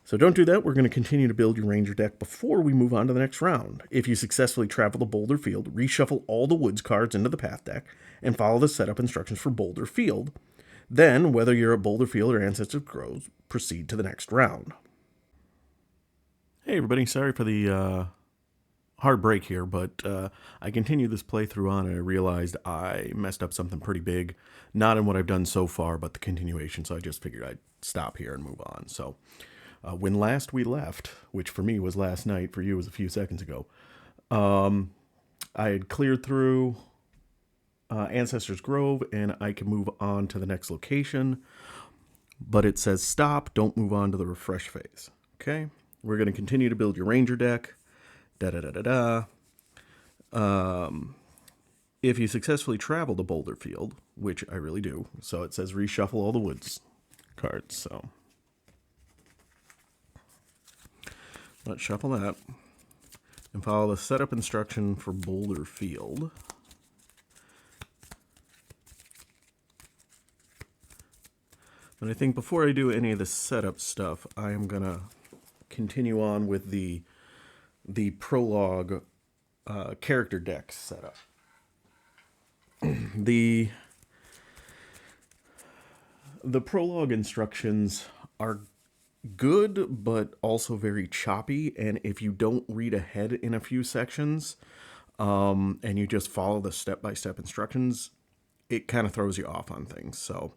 So don't do that. We're going to continue to build your Ranger deck before we move on to the next round. If you successfully travel to Boulderfield, reshuffle all the Woods cards into the path deck and follow the setup instructions for Boulderfield. Then, whether you're at Boulderfield or Ancestors Groves, proceed to the next round. Hey everybody, sorry for the hard break here, but I continued this playthrough on and I realized I messed up something pretty big. Not in what I've done so far, but the continuation, so I just figured I'd stop here and move on. So, when last we left, which for me was last night, for you was a few seconds ago, I had cleared through Ancestors Grove and I can move on to the next location, but it says stop, don't move on to the refresh phase. Okay, we're going to continue to build your Ranger deck. If you successfully travel to Boulderfield, which I really do, so it says reshuffle all the Woods cards, so let's shuffle that and follow the setup instruction for Boulderfield. But I think before I do any of the setup stuff, I am going to continue on with the prologue character deck setup. The prologue instructions are good, but also very choppy, and if you don't read ahead in a few sections, and you just follow the step-by-step instructions, it kind of throws you off on things. So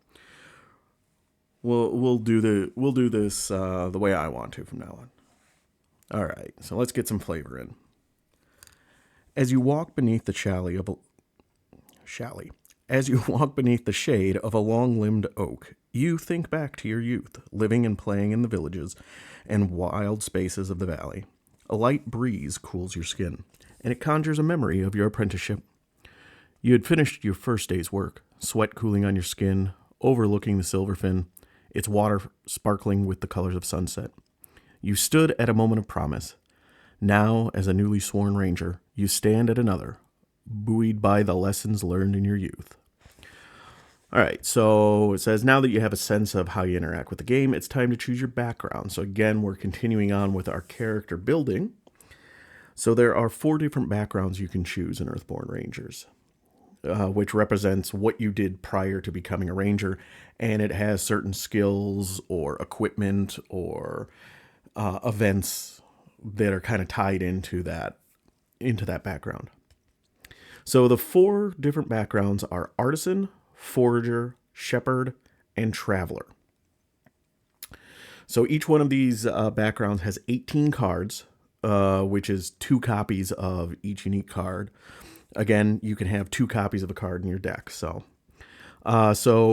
we'll do this the way I want to from now on. All right, so let's get some flavor in. As you walk beneath the shade of a long-limbed oak, you think back to your youth, living and playing in the villages and wild spaces of the valley. A light breeze cools your skin, and it conjures a memory of your apprenticeship. You had finished your first day's work, sweat cooling on your skin, overlooking the Silverfin, its water sparkling with the colors of sunset. You stood at a moment of promise. Now, as a newly sworn ranger, you stand at another, buoyed by the lessons learned in your youth. All right, so it says now that you have a sense of how you interact with the game, it's time to choose your background. So again, we're continuing on with our character building. So there are 4 different backgrounds you can choose in Earthborne Rangers, which represents what you did prior to becoming a ranger, and it has certain skills or equipment or events that are kind of tied into that background. So the 4 different backgrounds are Artisan, Forager, Shepherd, and Traveler. So each one of these backgrounds has 18 cards, which is 2 copies of each unique card. Again, you can have 2 copies of a card in your deck. So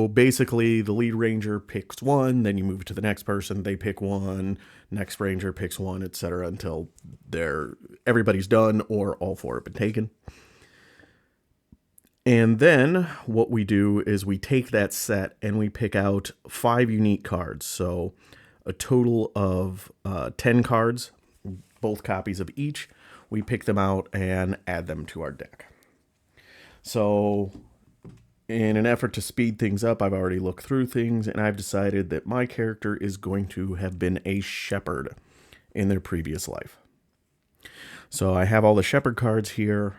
basically, the lead ranger picks 1, then you move to the next person, they pick 1, next ranger picks 1, etc., until everybody's done or all 4 have been taken. And then what we do is we take that set and we pick out 5 unique cards. So a total of 10 cards, both copies of each. We pick them out and add them to our deck. So in an effort to speed things up, I've already looked through things, and I've decided that my character is going to have been a shepherd in their previous life. So I have all the shepherd cards here.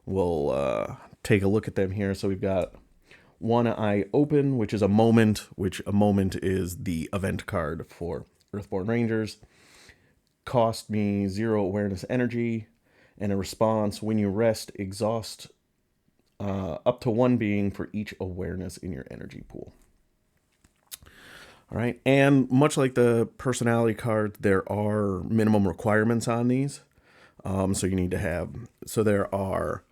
We'll take a look at them here. So we've got One Eye Open, which is a moment, which a moment is the event card for Earthborne Rangers. Cost me 0 awareness energy, and a response: when you rest, exhaust up to 1 being for each awareness in your energy pool. All right, and much like the personality card, there are minimum requirements on these. So you need to have, so there are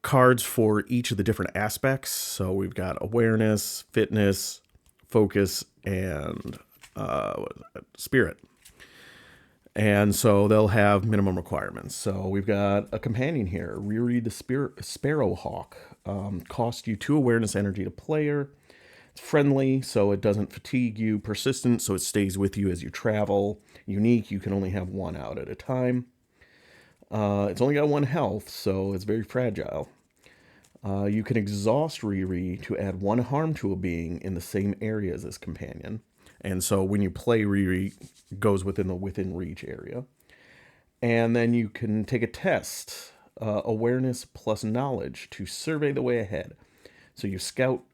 cards for each of the different aspects. So we've got awareness, fitness, focus, and spirit. And so they'll have minimum requirements. So we've got a companion here, Riri the Sparrowhawk. Cost you 2 awareness energy to player. It's friendly, so it doesn't fatigue you. Persistent, so it stays with you as you travel. Unique, you can only have 1 out at a time. It's only got 1 health, so it's very fragile. You can exhaust Riri to add 1 harm to a being in the same area as this companion. And so when you play, Riri goes within the within reach area. And then you can take a test, awareness plus knowledge, to survey the way ahead. So you scout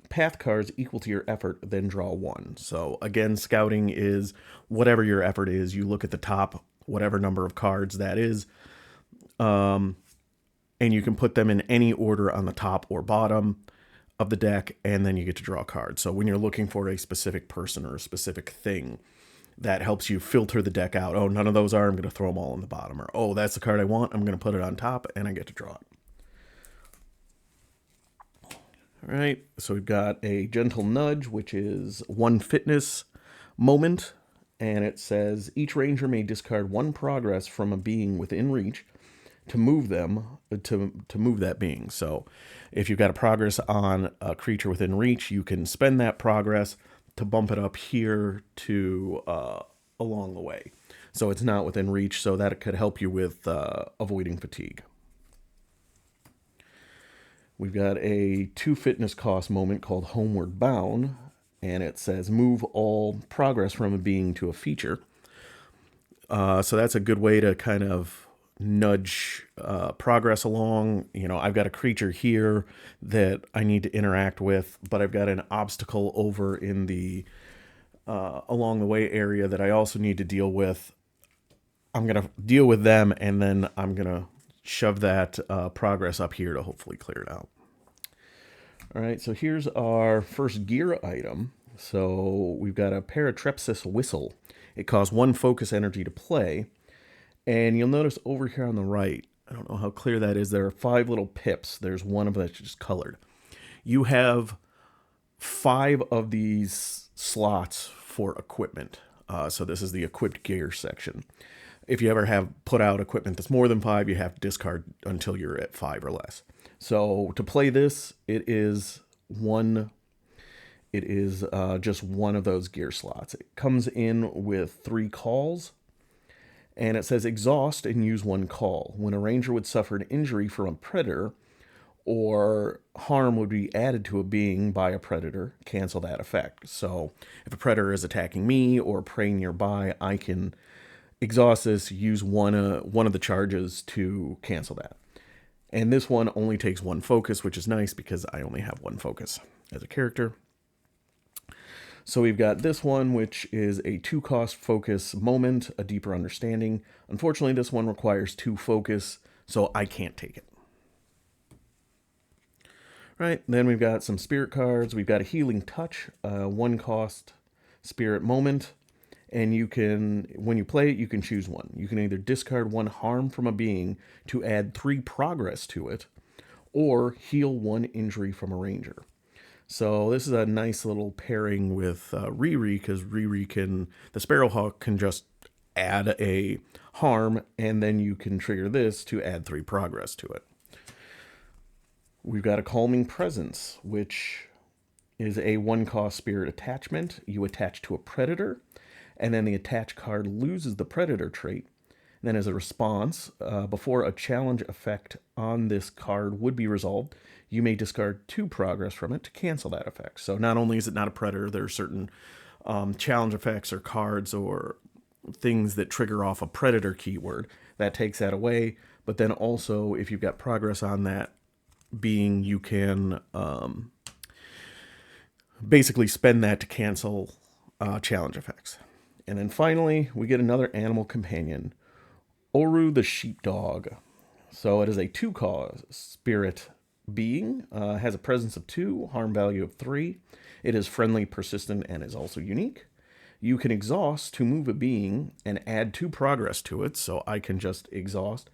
path cards equal to your effort, then draw 1. So again, scouting is whatever your effort is. You look at the top, whatever number of cards that is, and you can put them in any order on the top or bottom of the deck, and then you get to draw a card. So when you're looking for a specific person or a specific thing, that helps you filter the deck out. Oh, none of those are, I'm going to throw them all in the bottom. Or, oh, that's the card I want, I'm going to put it on top, and I get to draw it. All right, so we've got a gentle nudge, which is 1 fitness moment, and it says each ranger may discard 1 progress from a being within reach to move them, to move that being. So if you've got a progress on a creature within reach, you can spend that progress to bump it up here to along the way. So it's not within reach, so that could help you with avoiding fatigue. We've got a 2 fitness cost moment called Homeward Bound, and it says move all progress from a being to a feature. So that's a good way to kind of nudge progress along. You know, I've got a creature here that I need to interact with, but I've got an obstacle over in the along the way area that I also need to deal with. I'm going to deal with them, and then I'm going to shove that progress up here to hopefully clear it out. All right, so here's our first gear item. So we've got a Paratrepsis Whistle. It costs 1 focus energy to play. And you'll notice over here on the right, I don't know how clear that is, there are 5 little pips. There's one of them that's just colored. You have 5 of these slots for equipment. So this is the equipped gear section. If you ever have put out equipment that's more than 5, you have to discard until you're at 5 or less. So to play this, it is just one of those gear slots. It comes in with 3 calls. And it says exhaust and use 1 call. When a ranger would suffer an injury from a predator, or harm would be added to a being by a predator, cancel that effect. So if a predator is attacking me or prey nearby, I can exhaust this, use one of the charges to cancel that. And this one only takes 1 focus, which is nice because I only have 1 focus as a character. So we've got this one, which is a 2-cost focus moment, a deeper understanding. Unfortunately, this one requires 2 focus, so I can't take it. Right, then we've got some spirit cards. We've got a healing touch, 1-cost spirit moment. And you can, when you play it, you can choose one. You can either discard 1 harm from a being to add 3 progress to it, or heal 1 injury from a ranger. So this is a nice little pairing with Riri, because Riri can, the Sparrowhawk can just add a harm, and then you can trigger this to add 3 progress to it. We've got a Calming Presence, which is a 1-cost spirit attachment. You attach to a predator, and then the attached card loses the predator trait. And then as a response, before a challenge effect on this card would be resolved, you may discard 2 progress from it to cancel that effect. So not only is it not a predator, there are certain challenge effects or cards or things that trigger off a predator keyword. That takes that away. But then also, if you've got progress on that being, you can basically spend that to cancel challenge effects. And then finally, we get another animal companion, Oru the sheepdog. So it is a 2-cost spirit being, has a presence of 2, harm value of 3. It is friendly, persistent, and is also unique. You can exhaust to move a being and add 2 progress to it. So I can just exhaust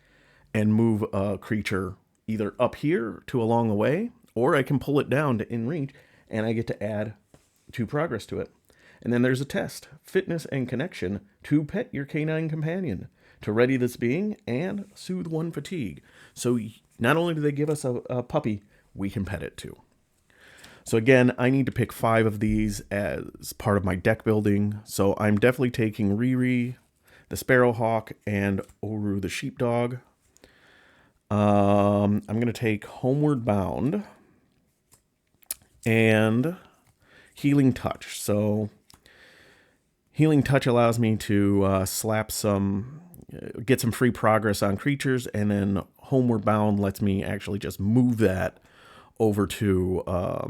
and move a creature either up here to along the way, or I can pull it down to in reach, and I get to add 2 progress to it. And then there's a test, fitness and connection, to pet your canine companion, to ready this being, and soothe 1 fatigue. So not only do they give us a puppy, we can pet it too. So again, I need to pick 5 of these as part of my deck building. So I'm definitely taking Riri, the Sparrowhawk, and Oru the sheepdog. I'm going to take Homeward Bound and Healing Touch. So Healing Touch allows me to slap some, get some free progress on creatures, and then Homeward Bound lets me actually just move that over to a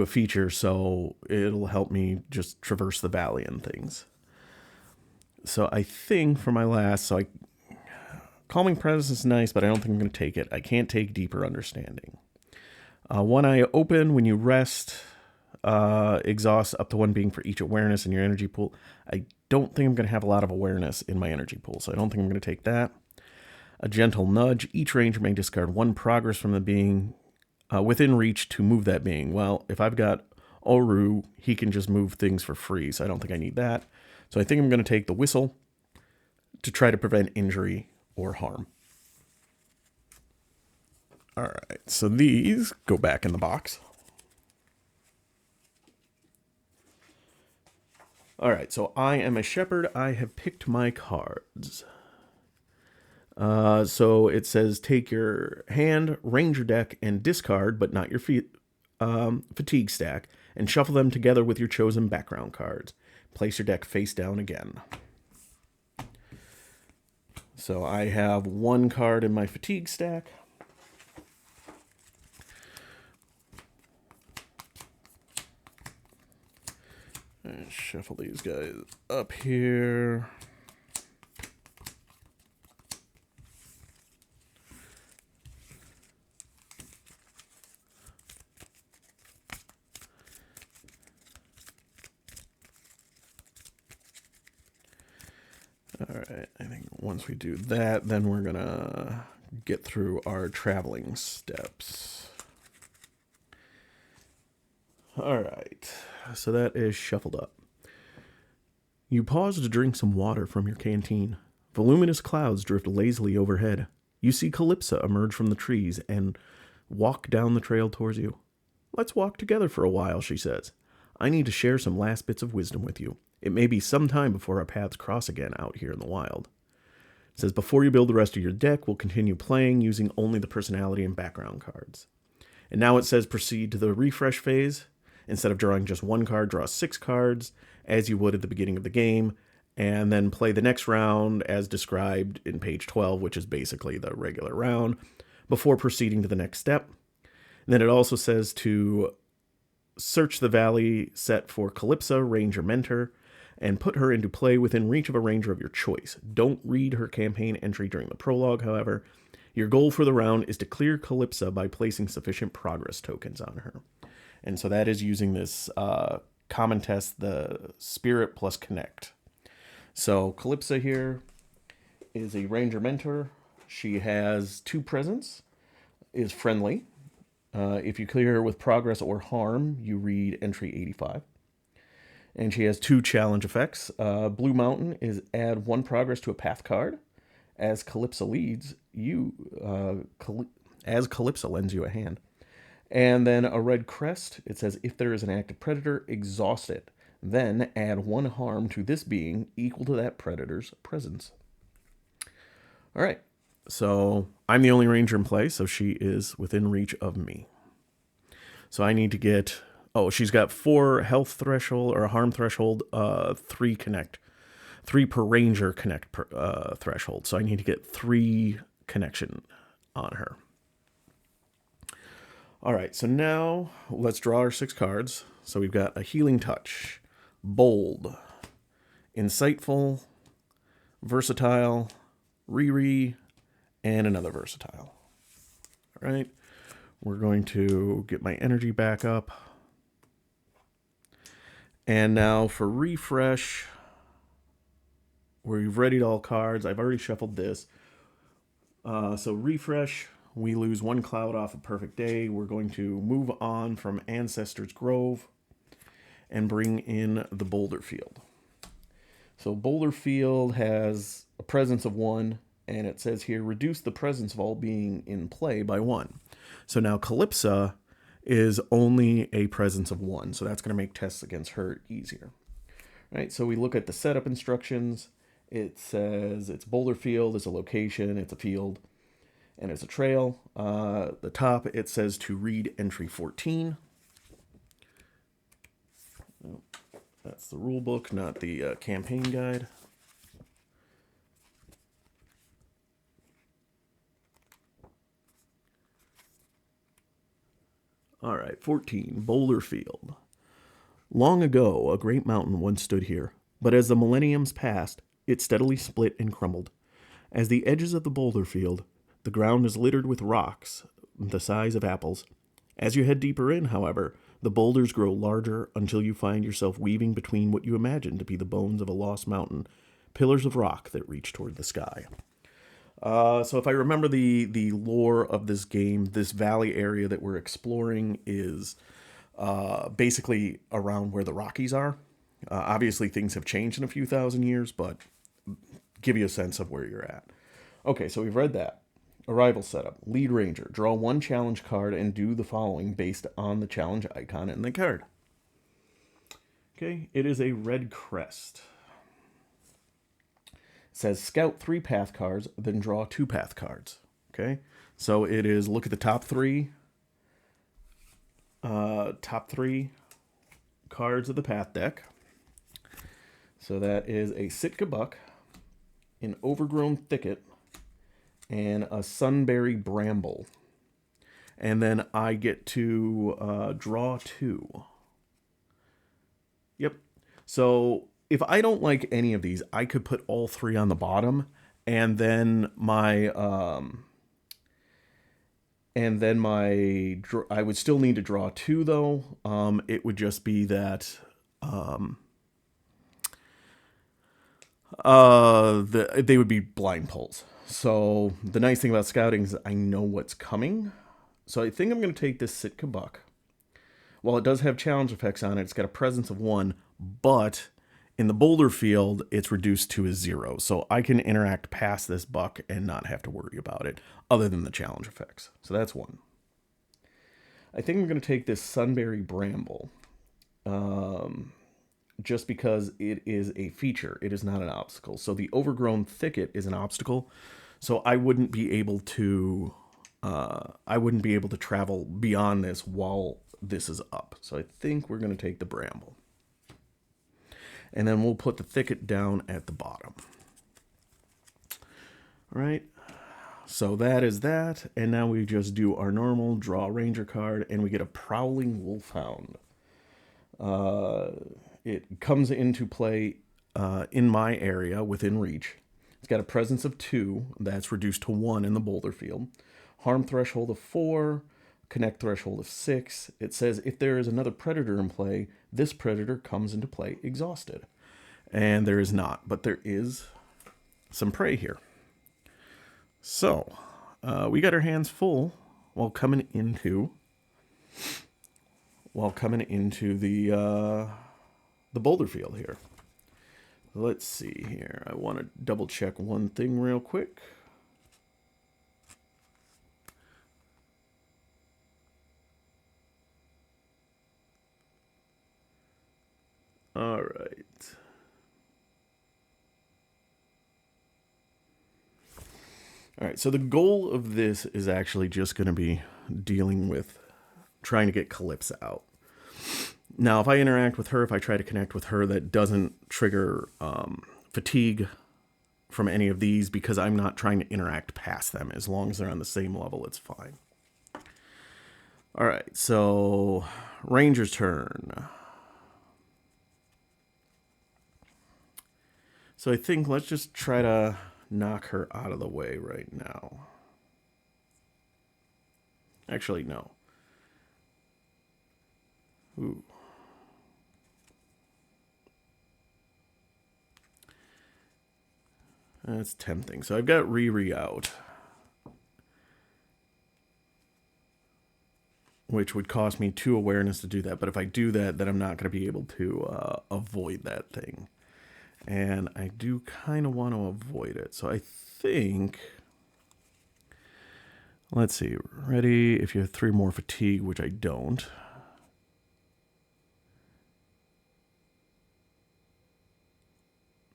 feature, so it'll help me just traverse the valley and things. So I think for my last, Calming Presence is nice, but I don't think I'm going to take it. I can't take Deeper Understanding. One Eye Open, when you rest, exhaust up to 1 being for each awareness in your energy pool. I don't think I'm going to have a lot of awareness in my energy pool, so I don't think I'm going to take that. A Gentle Nudge, each ranger may discard 1 progress from the being within reach to move that being. Well, if I've got Oru, he can just move things for free, so I don't think I need that. So I think I'm going to take the Whistle to try to prevent injury or harm. All right, so these go back in the box. All right, so I am a shepherd. I have picked my cards. So it says take your hand, ranger deck, and discard, but not your fatigue stack, and shuffle them together with your chosen background cards. Place your deck face down again. So I have 1 card in my fatigue stack. And shuffle these guys up here. All right, I think once we do that, then we're gonna get through our traveling steps. All right, so that is shuffled up. You pause to drink some water from your canteen. Voluminous clouds drift lazily overhead. You see Calypsa emerge from the trees and walk down the trail towards you. Let's walk together for a while, she says. I need to share some last bits of wisdom with you. It may be some time before our paths cross again out here in the wild. It says, before you build the rest of your deck, we'll continue playing using only the personality and background cards. And now it says proceed to the refresh phase. Instead of drawing just 1 card, draw 6 cards, as you would at the beginning of the game, and then play the next round as described in page 12, which is basically the regular round, before proceeding to the next step. And then it also says to search the valley set for Calypsa, Ranger Mentor, and put her into play within reach of a ranger of your choice. Don't read her campaign entry during the prologue, however. Your goal for the round is to clear Calypsa by placing sufficient progress tokens on her. And so that is using this common test, the Spirit plus Connect. So Calypsa here is a Ranger Mentor. She has 2 presence, is friendly. If you clear her with progress or harm, you read entry 85. And she has 2 challenge effects. Blue Mountain is add 1 progress to a path card. As Calypsa leads, as Calypsa lends you a hand. And then a red crest, it says if there is an active predator, exhaust it. Then add 1 harm to this being equal to that predator's presence. All right, so I'm the only ranger in play, so she is within reach of me. So I need to get, she's got 4 health threshold or harm threshold, 3 connect. 3 per ranger connect threshold. So I need to get 3 connection on her. All right, so now let's draw our 6 cards. So we've got a Healing Touch, Bold, Insightful, Versatile, Riri, and another Versatile. All right, we're going to get my energy back up. And now for refresh, we've readied all cards. I've already shuffled this. So refresh, we lose 1 cloud off a perfect day. We're going to move on from Ancestors Grove and bring in the Boulderfield. So Boulderfield has a presence of 1, and it says here, reduce the presence of all being in play by 1. So now Calypsa is only a presence of 1, so that's going to make tests against her easier. All right, so we look at the setup instructions. It says it's Boulderfield, it's a location, it's a field, and it's a trail. The top, it says to read entry 14. That's the rule book, not the campaign guide. All right, 14, Boulderfield. Long ago, a great mountain once stood here, but as the millenniums passed, it steadily split and crumbled. As the edges of the Boulderfield, the ground is littered with rocks the size of apples. As you head deeper in, however, the boulders grow larger until you find yourself weaving between what you imagine to be the bones of a lost mountain, pillars of rock that reach toward the sky. So if I remember the lore of this game, this valley area that we're exploring is basically around where the Rockies are. Obviously, things have changed in a few thousand years, but give you a sense of where you're at. Okay, so we've read that. Arrival setup. Lead Ranger. Draw 1 challenge card and do the following based on the challenge icon in the card. Okay, it is a red crest. It says scout 3 path cards, then draw 2 path cards. Okay, so it is look at the top 3 cards of the path deck. So that is a Sitka Buck, an Overgrown Thicket, and a Sunberry Bramble. And then I get to draw 2. Yep. So if I don't like any of these, I could put all 3 on the bottom, and then my I would still need to draw 2 though. It would just be that they would be blind pulls. So the nice thing about scouting is I know what's coming. So I think I'm going to take this Sitka Buck. While it does have challenge effects on it, it's got a presence of 1, but in the Boulderfield, it's reduced to a 0. So I can interact past this buck and not have to worry about it, other than the challenge effects. So that's 1. I think I'm going to take this Sunberry Bramble. Just because it is a feature. It is not an obstacle. So the Overgrown Thicket is an obstacle. So I wouldn't be able to travel beyond this while this is up. So I think we're going to take the Bramble. And then we'll put the Thicket down at the bottom. All right. So that is that. And now we just do our normal draw Ranger card, and we get a Prowling Wolfhound. Uh, it comes into play in my area within reach. It's got a presence of 2. That's reduced to 1 in the Boulderfield. Harm threshold of 4. Connect threshold of 6. It says if there is another predator in play, this predator comes into play exhausted. And there is not, but there is some prey here. So, we got our hands full while coming into the Boulderfield here. Let's see here. I want to double check one thing real quick. All right. All right, so the goal of this is actually just going to be dealing with trying to get Calypsa out. Now, if I interact with her, if I try to connect with her, that doesn't trigger fatigue from any of these because I'm not trying to interact past them. As long as they're on the same level, it's fine. All right, so Ranger's turn. So I think let's just try to knock her out of the way right now. Actually, no. Ooh. That's tempting. So I've got Riri out, which would cost me 2 awareness to do that. But if I do that, then I'm not going to be able to avoid that thing. And I do kind of want to avoid it. So I think, let's see, ready if you have 3 more fatigue, which I don't.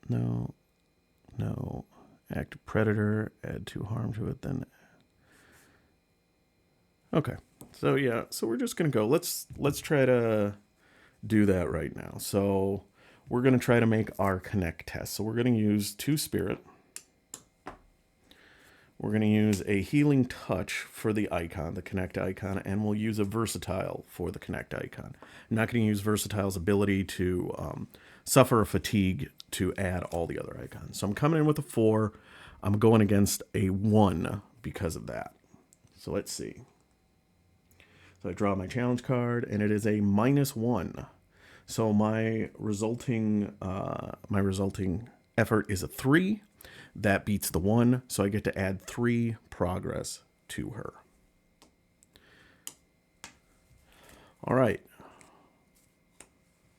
No. Active predator, add 2 harm to it, then. Okay. So yeah, so we're just gonna go. Let's try to do that right now. So we're gonna try to make our connect test. So we're gonna use 2 spirit. We're going to use a healing touch for the icon, the connect icon, and we'll use a versatile for the connect icon. I'm not going to use versatile's ability to suffer a fatigue to add all the other icons. So I'm coming in with a 4. I'm going against a 1 because of that. So let's see. So I draw my challenge card, and it is a -1. So my resulting effort is a 3. That beats the 1, so I get to add 3 progress to her. All right.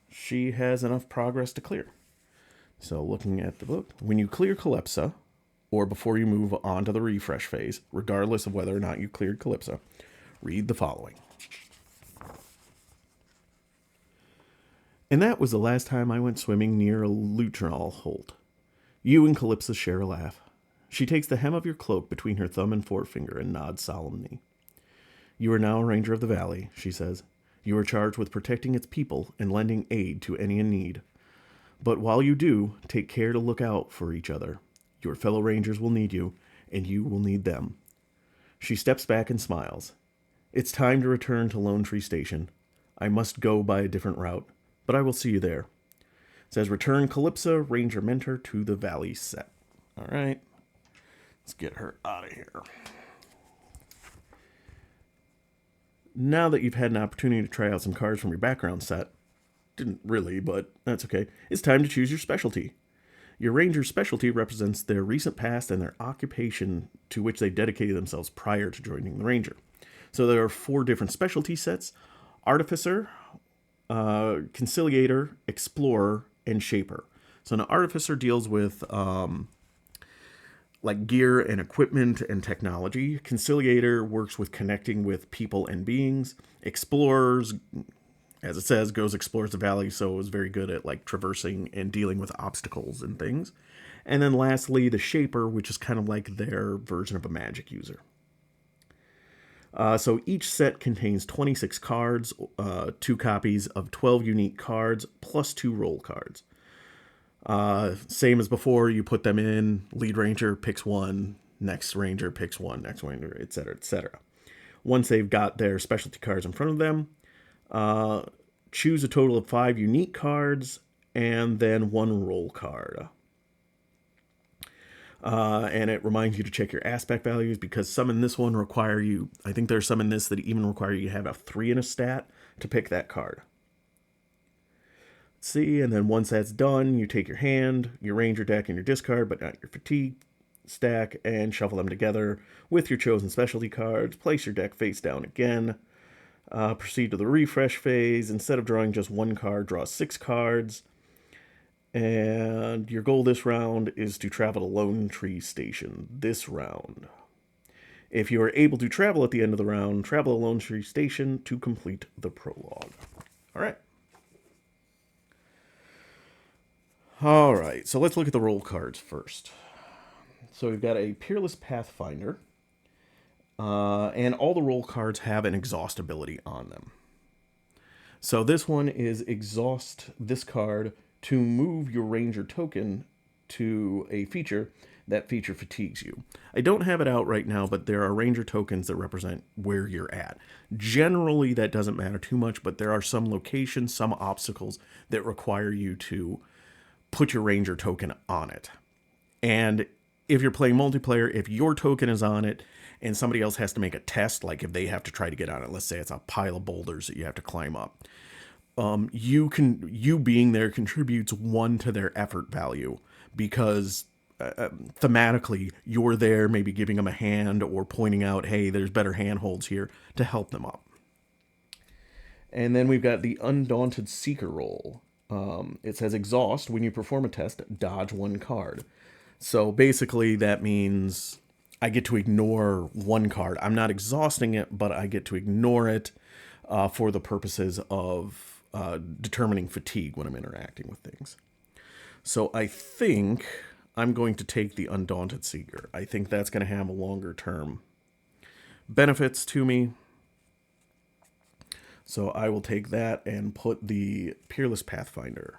She has enough progress to clear. So looking at the book, when you clear Calypsa, or before you move on to the refresh phase, regardless of whether or not you cleared Calypsa, read the following. And that was the last time I went swimming near a Lutrinol Holt. You and Calypsa share a laugh. She takes the hem of your cloak between her thumb and forefinger and nods solemnly. You are now a ranger of the valley, she says. You are charged with protecting its people and lending aid to any in need. But while you do, take care to look out for each other. Your fellow rangers will need you, and you will need them. She steps back and smiles. It's time to return to Lone Tree Station. I must go by a different route, but I will see you there. It says, return Calypsa, Ranger Mentor, to the Valley set. All right. Let's get her out of here. Now that you've had an opportunity to try out some cards from your background set, didn't really, but that's okay, it's time to choose your specialty. Your Ranger's specialty represents their recent past and their occupation to which they dedicated themselves prior to joining the Ranger. So there are 4 different specialty sets: Artificer, Conciliator, Explorer, and Shaper. So an Artificer deals with like gear and equipment and technology. Conciliator works with connecting with people and beings. Explorers, as it says, explores the valley, so is very good at like traversing and dealing with obstacles and things. And then lastly, the Shaper, which is kind of like their version of a magic user. So each set contains 26 cards, 2 copies of 12 unique cards, plus 2 roll cards. Same as before, you put them in, lead ranger picks 1, next ranger picks 1, next ranger, etc., etc. Once they've got their specialty cards in front of them, choose a total of 5 unique cards, and then 1 roll card. And it reminds you to check your aspect values, because some in this one require you, I think there's some in this that even require you to have a 3 in a stat to pick that card. Let's see, and then once that's done, you take your hand, your ranger deck, and your discard, but not your fatigue stack, and shuffle them together with your chosen specialty cards. Place your deck face down again. Proceed to the refresh phase. Instead of drawing just 1 card, draw 6 cards. And your goal this round is to travel to Lone Tree Station this round. If you are able to travel at the end of the round, travel to Lone Tree Station to complete the prologue. All right. All right, so let's look at the roll cards first. So we've got a Peerless Pathfinder, and all the roll cards have an exhaust ability on them. So this one is exhaust this card to move your ranger token to a feature. That feature fatigues you. I don't have it out right now, but there are ranger tokens that represent where you're at. Generally, that doesn't matter too much, but there are some locations, some obstacles that require you to put your ranger token on it. And if you're playing multiplayer, if your token is on it and somebody else has to make a test, like if they have to try to get on it, let's say it's a pile of boulders that you have to climb up, you being there contributes 1 to their effort value, because thematically you're there maybe giving them a hand or pointing out, hey, there's better handholds here to help them up. And then we've got the Undaunted Seeker roll. It says exhaust. When you perform a test, dodge 1 card. So basically that means I get to ignore 1 card. I'm not exhausting it, but I get to ignore it for the purposes of determining fatigue when I'm interacting with things. So I think I'm going to take the Undaunted Seeker. I think that's going to have a longer term benefits to me. So I will take that and put the Peerless Pathfinder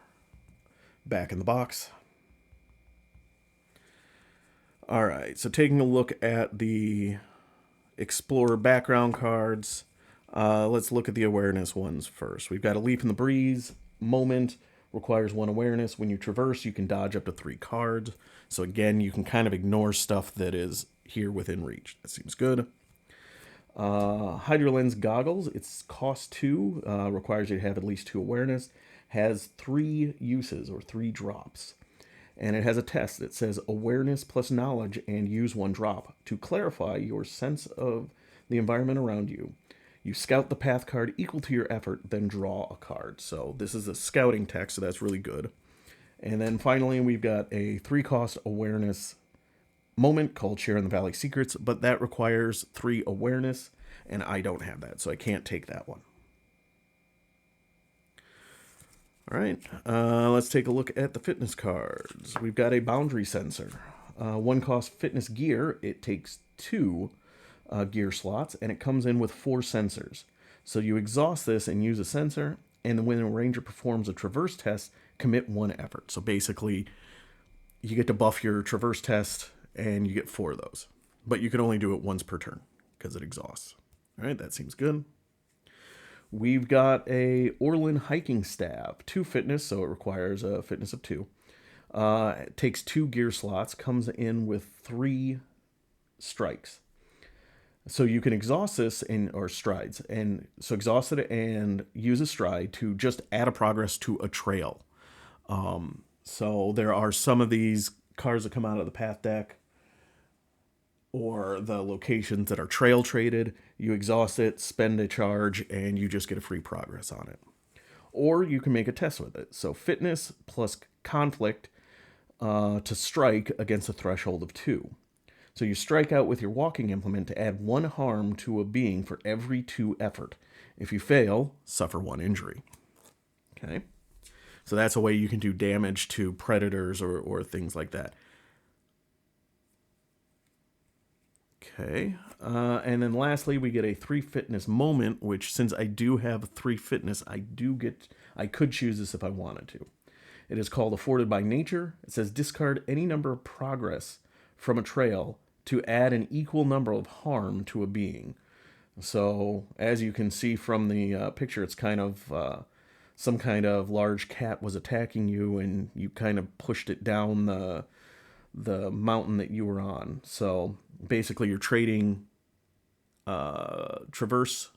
back in the box. All right, so taking a look at the Explorer background cards, let's look at the awareness ones first. We've got a Leap in the Breeze. Moment requires 1 awareness. When you traverse, you can dodge up to 3 cards. So again, you can kind of ignore stuff that is here within reach. That seems good. HydroLens Goggles, it's cost 2, requires you to have at least 2 awareness, has 3 uses or 3 drops. And it has a test that says awareness plus knowledge and use 1 drop to clarify your sense of the environment around you. You scout the path card equal to your effort, then draw a card. So this is a scouting text, so that's really good. And then finally, we've got a 3-cost awareness moment called Share in the Valley Secrets, but that requires 3 awareness, and I don't have that, so I can't take that one. All right, let's take a look at the fitness cards. We've got a Boundary Sensor. 1-cost fitness gear. It takes 2 gear slots, and it comes in with 4 sensors. So you exhaust this and use a sensor, and when a ranger performs a traverse test, commit 1 effort. So basically, you get to buff your traverse test, and you get 4 of those. But you can only do it once per turn, because it exhausts. All right, that seems good. We've got a Orlin Hiking Staff. 2 fitness, so it requires a fitness of 2. It takes 2 gear slots, comes in with 3 strikes. So you can exhaust this or strides. And so exhaust it and use a stride to just add a progress to a trail. So there are some of these cards that come out of the path deck or the locations that are trail traded. You exhaust it, spend a charge, and you just get a free progress on it. Or you can make a test with it. So fitness plus conflict to strike against a threshold of 2. So you strike out with your walking implement to add 1 harm to a being for every 2 effort. If you fail, suffer 1 injury. Okay? So that's a way you can do damage to predators or things like that. Okay. And then lastly, we get a 3 fitness moment, which since I do have 3 fitness, I could choose this if I wanted to. It is called Afforded by Nature. It says discard any number of progress from a trail to add an equal number of harm to a being. So as you can see from the picture, it's kind of some kind of large cat was attacking you and you kind of pushed it down the mountain that you were on. So basically you're trading traverse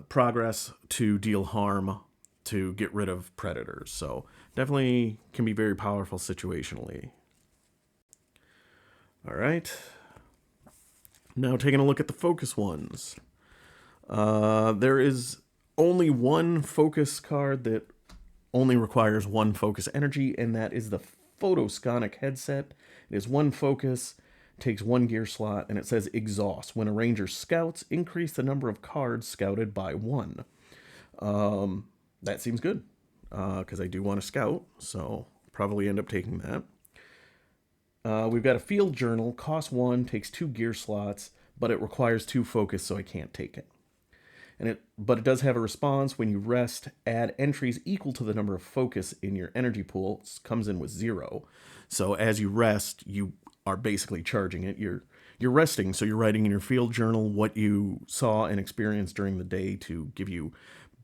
progress to deal harm to get rid of predators. So definitely can be very powerful situationally. All right. Now taking a look at the focus ones. There is only one focus card that only requires one focus energy, and that is the Photosonic headset. It is one focus, takes one gear slot, and it says exhaust. When a ranger scouts, increase the number of cards scouted by 1. That seems good, because I do want to scout, so probably end up taking that. We've got a field journal, costs 1, takes 2 gear slots, but it requires 2 focus, so I can't take it. But it does have a response. When you rest, add entries equal to the number of focus in your energy pool. It comes in with 0. So as you rest, you are basically charging it. You're resting, so you're writing in your field journal what you saw and experienced during the day to give you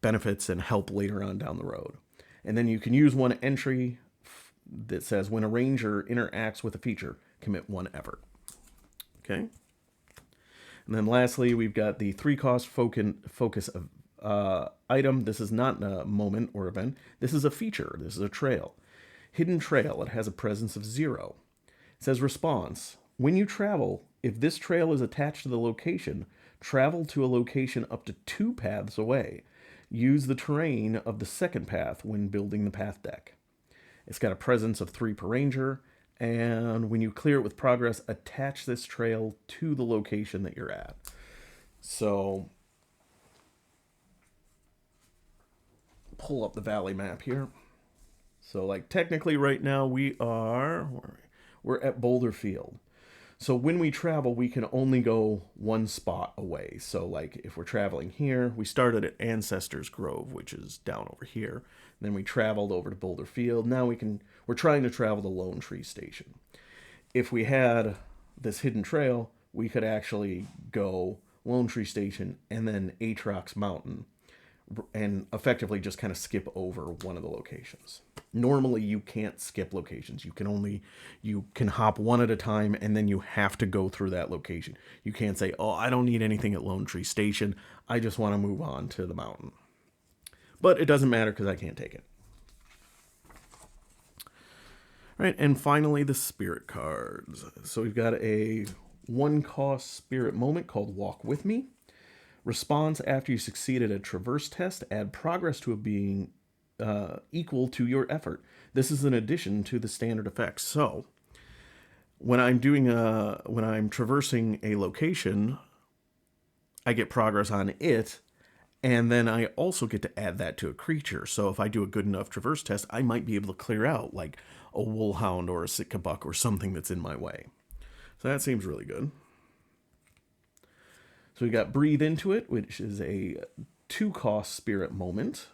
benefits and help later on down the road. And then you can use one entry that says when a ranger interacts with a feature, commit 1 effort. Okay. And then lastly, we've got the 3-cost focus item. This is not a moment or event. This is a feature. This is a trail. Hidden trail. It has a presence of 0. It says response. When you travel, if this trail is attached to the location, travel to a location up to 2 paths away. Use the terrain of the second path when building the path deck. It's got a presence of 3 per ranger. And when you clear it with progress, attach this trail to the location that you're at. So, pull up the valley map here. So, like, technically right now we're at Boulderfield. So when we travel, we can only go one spot away. So, like, if we're traveling here, we started at Ancestors Grove, which is down over here. Then we traveled over to Boulderfield. Now we're trying to travel to Lone Tree Station. If we had this hidden trail, we could actually go Lone Tree Station and then Aatrox Mountain and effectively just kind of skip over one of the locations. Normally you can't skip locations. You can hop one at a time and then you have to go through that location. You can't say, oh, I don't need anything at Lone Tree Station. I just want to move on to the mountain. But it doesn't matter because I can't take it. All right, and finally the spirit cards. So we've got a 1-cost spirit moment called Walk With Me. Response after you succeeded a traverse test, add progress to a being equal to your effort. This is an addition to the standard effects. So when I'm traversing a location, I get progress on it, and then I also get to add that to a creature. So if I do a good enough traverse test, I might be able to clear out like a Woolhound or a Sitka Buck or something that's in my way. So that seems really good. So we got Breathe Into It, which is a 2-cost spirit moment.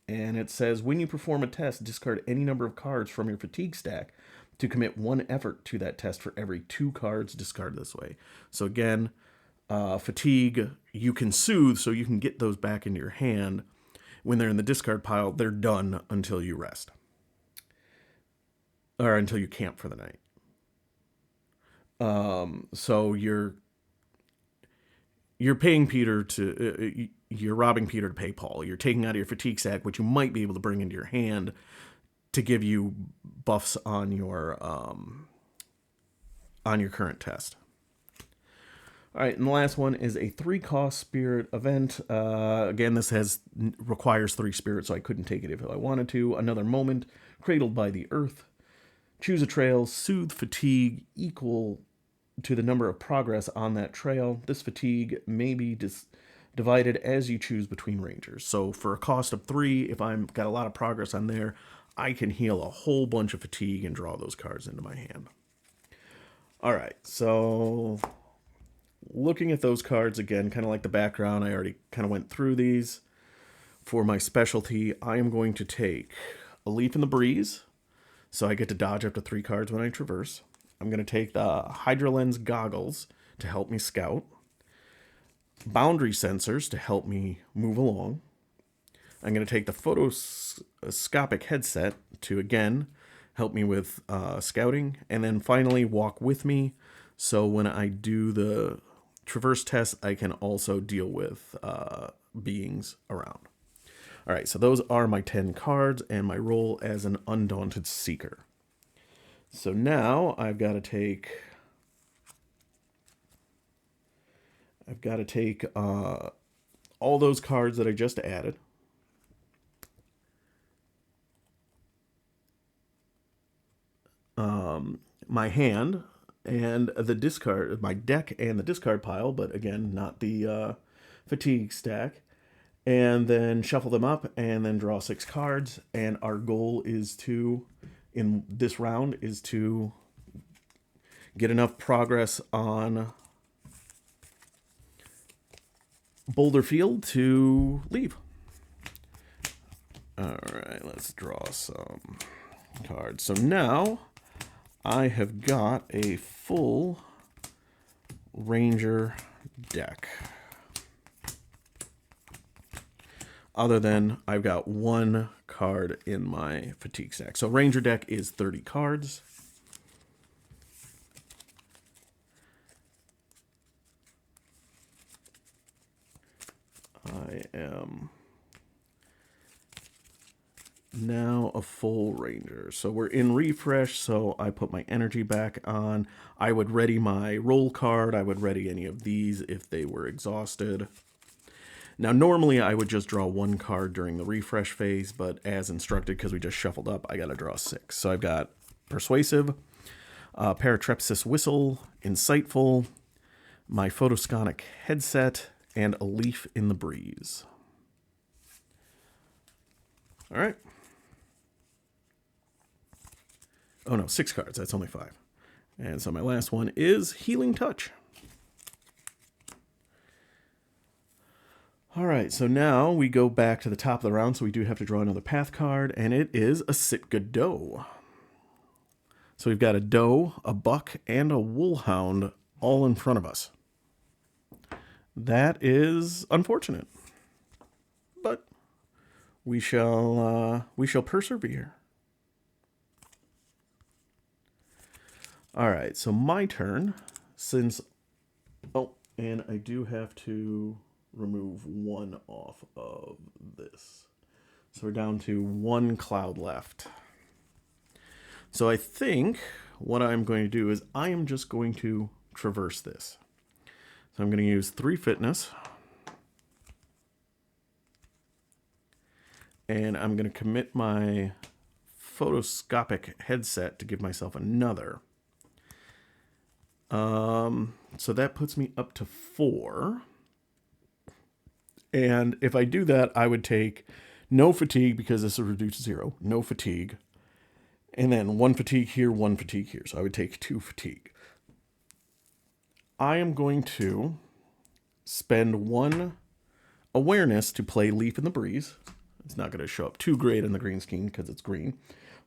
And it says, when you perform a test, discard any number of cards from your fatigue stack to commit 1 effort to that test for every 2 cards discarded this way. So again, fatigue, you can soothe, so you can get those back into your hand. When they're in the discard pile, they're done until you rest. Or until you camp for the night. So you're paying Peter to... you're robbing Peter to pay Paul. You're taking out of your fatigue stack, which you might be able to bring into your hand to give you buffs on your current test. All right, and the last one is a 3-cost spirit event. Again, this requires 3 spirits, so I couldn't take it if I wanted to. Another moment, cradled by the earth. Choose a trail, soothe fatigue equal to the number of progress on that trail. This fatigue may be divided as you choose between rangers. So for a cost of 3, if I've got a lot of progress on there, I can heal a whole bunch of fatigue and draw those cards into my hand. All right, so looking at those cards again, kind of like the background, I already kind of went through these. For my specialty, I am going to take a Leap in the Breeze, so I get to dodge up to 3 cards when I traverse. I'm going to take the Hydra Lens Goggles to help me scout. Boundary Sensors to help me move along. I'm going to take the photoscopic headset to, again, help me with scouting, and then finally walk with me, so when I do the traverse test, I can also deal with beings around. All right, so those are my 10 cards and my role as an Undaunted Seeker. So now I've got to take all those cards that I just added. My hand and the discard, my deck and the discard pile, but again, not the fatigue stack. And then shuffle them up and then draw 6 cards. And our goal is to, in this round, is to get enough progress on Boulderfield to leave. All right, let's draw some cards. So now I have got a full Ranger deck. Other than I've got 1 card in my fatigue stack. So Ranger deck is 30 cards. I am now a full Ranger. So we're in refresh, so I put my energy back on. I would ready my roll card. I would ready any of these if they were exhausted. Now, normally I would just draw 1 card during the refresh phase, but as instructed, because we just shuffled up, I got to draw 6. So I've got Persuasive, Paratrepsis Whistle, Insightful, my Photosconic Headset, and A Leaf in the Breeze. All right. Oh, no, 6 cards. That's only 5. And so my last one is Healing Touch. All right, so now we go back to the top of the round, so we do have to draw another path card, and it is a Sitka Doe. So we've got a doe, a buck, and a wolfhound all in front of us. That is unfortunate, but we shall persevere. All right, so my turn, since, oh, and I do have to remove 1 off of this. So we're down to 1 cloud left. So I think what I'm going to do is I am just going to traverse this. So I'm going to use 3 fitness. And I'm going to commit my photoscopic headset to give myself another. So that puts me up to 4. And if I do that, I would take no fatigue because this is reduced to 0. No fatigue. And then 1 fatigue here, 1 fatigue here. So I would take 2 fatigue. I am going to spend 1 awareness to play Leaf in the Breeze. It's not going to show up too great in the green scheme because it's green.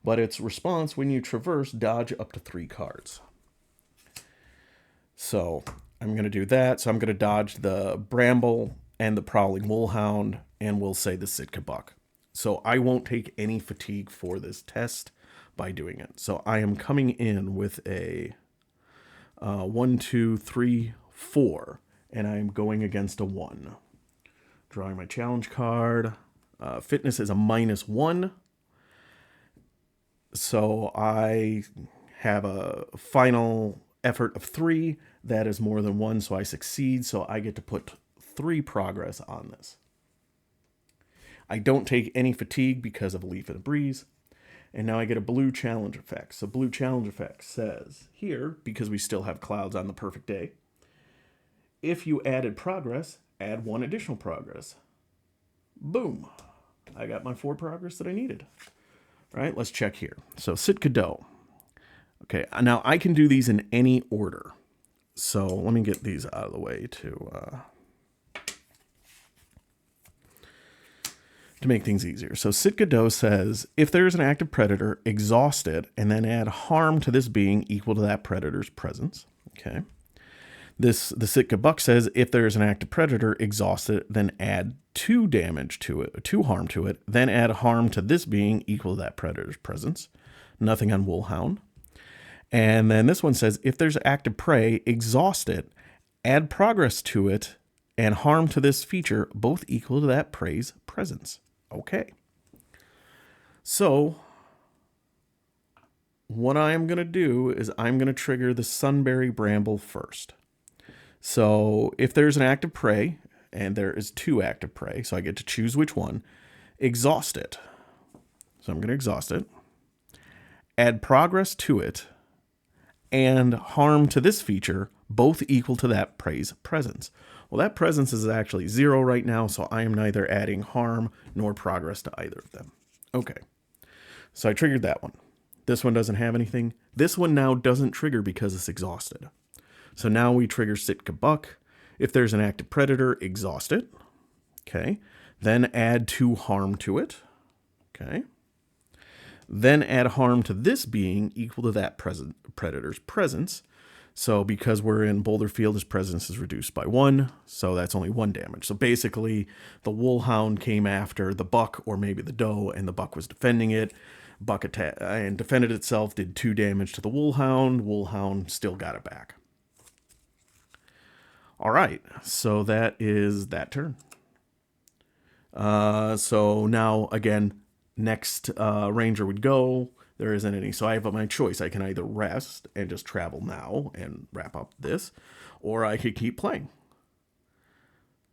But its response when you traverse, dodge up to 3 cards. So I'm going to do that. So I'm going to dodge the Bramble and the Prowling Wolfhound, and we'll say the Sitka Buck. So I won't take any fatigue for this test by doing it. So I am coming in with a 1, 2, 3, 4, and I'm going against a 1. Drawing my challenge card. Fitness is a -1. So I have a final effort of 3. That is more than 1, so I succeed. So I get to put 3 progress on this. I don't take any fatigue because of a Leaf in the Breeze. And now I get a blue challenge effect. So blue challenge effect says here, because we still have clouds on the perfect day, if you added progress, add 1 additional progress. Boom. I got my 4 progress that I needed. All right, let's check here. So Sitka Doe. Okay, now I can do these in any order. So let me get these out of the way to make things easier. So Sitka Doe says, if there is an active predator, exhaust it, and then add harm to this being equal to that predator's presence. Okay. The Sitka Buck says if there is an active predator, exhaust it, then add 2 damage to it, 2 harm to it, then add harm to this being equal to that predator's presence. Nothing on Wolfhound. And then this one says if there's active prey, exhaust it, add progress to it, and harm to this feature, both equal to that prey's presence. Okay. So what I'm going to do is I'm going to trigger the Sunberry Bramble first. So if there's an active prey, and there is 2 active prey, so I get to choose which one, exhaust it. So I'm going to exhaust it, add progress to it, and harm to this feature, both equal to that prey's presence. Well, that presence is actually 0 right now, so I am neither adding harm nor progress to either of them. Okay, so I triggered that one. This one doesn't have anything. This one now doesn't trigger because it's exhausted. So now we trigger Sitka Buck. If there's an active predator, exhaust it. Okay, then add 2 harm to it. Okay, then add harm to this being equal to that predator's presence. So because we're in Boulderfield, his presence is reduced by 1, so that's only 1 damage. So basically, the Wolfhound came after the buck, or maybe the doe, and the buck was defending it. Buck attacked and defended itself, did 2 damage to the Wolfhound. Wolfhound still got it back. All right, so that is that turn. So now, again, next ranger would go. There isn't any, so I have my choice. I can either rest and just travel now and wrap up this, or I could keep playing.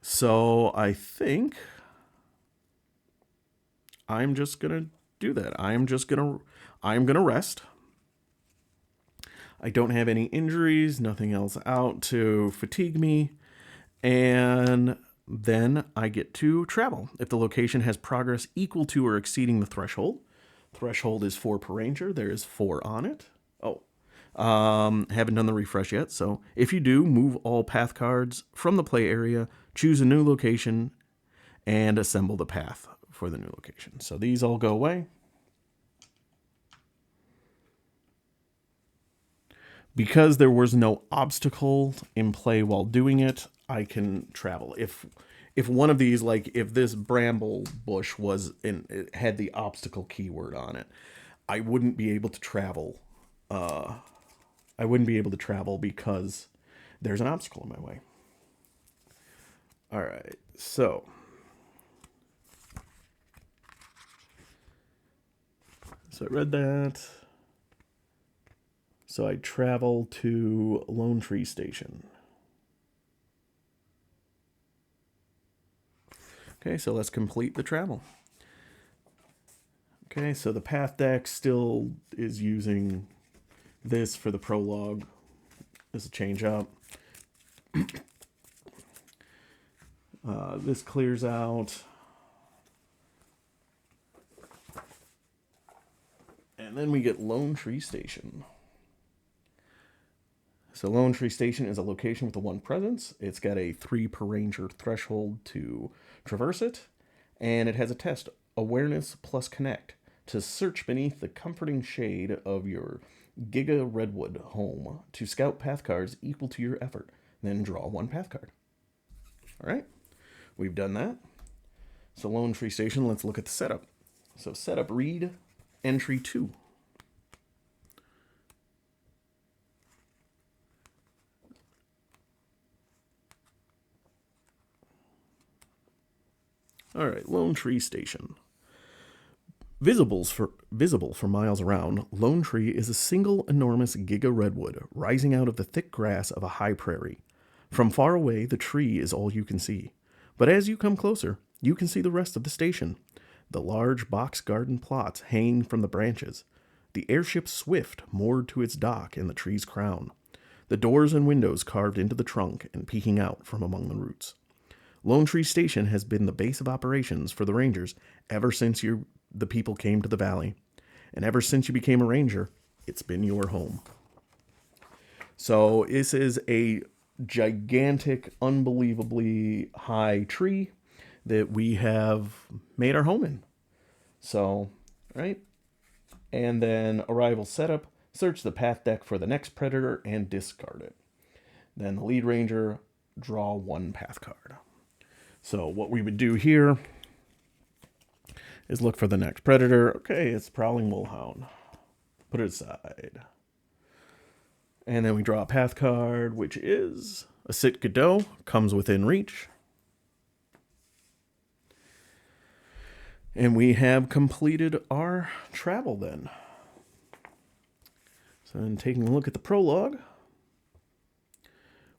So I think I'm just gonna do that. I'm gonna rest. I don't have any injuries, nothing else out to fatigue me, and then I get to travel. If the location has progress equal to or exceeding the threshold. Threshold is 4 per ranger. There is 4 on it. Oh, haven't done the refresh yet. So if you do, move all path cards from the play area, choose a new location, and assemble the path for the new location. So these all go away. Because there was no obstacle in play while doing it, I can travel. If one of these, like if this bramble bush was it had the obstacle keyword on it, I wouldn't be able to travel. I wouldn't be able to travel because there's an obstacle in my way. All right, so I read that. So I travel to Lone Tree Station. Okay, so let's complete the travel. Okay, so the path deck still is using this for the prologue. This will change up. This clears out. And then we get Lone Tree Station. So Lone Tree Station is a location with a 1 presence. It's got a 3 per ranger threshold to traverse it. And it has a test, Awareness plus Connect, to search beneath the comforting shade of your Giga Redwood home to scout path cards equal to your effort. Then draw 1 path card. All right, we've done that. So Lone Tree Station, let's look at the setup. So setup, read entry 2. All right, Lone Tree Station. Visible for miles around, Lone Tree is a single enormous giga redwood rising out of the thick grass of a high prairie. From far away, the tree is all you can see. But as you come closer, you can see the rest of the station. The large box garden plots hanging from the branches. The airship Swift moored to its dock in the tree's crown. The doors and windows carved into the trunk and peeking out from among the roots. Lone Tree Station has been the base of operations for the Rangers ever since the people came to the valley. And ever since you became a ranger, it's been your home. So this is a gigantic, unbelievably high tree that we have made our home in. So, right? And then arrival setup, search the path deck for the next predator and discard it. Then the lead ranger, draw 1 path card. So what we would do here is look for the next predator. Okay, it's Prowling Wolfhound. Put it aside. And then we draw a path card, which is a Sit Godot, comes within reach. And we have completed our travel then. So then taking a look at the prologue.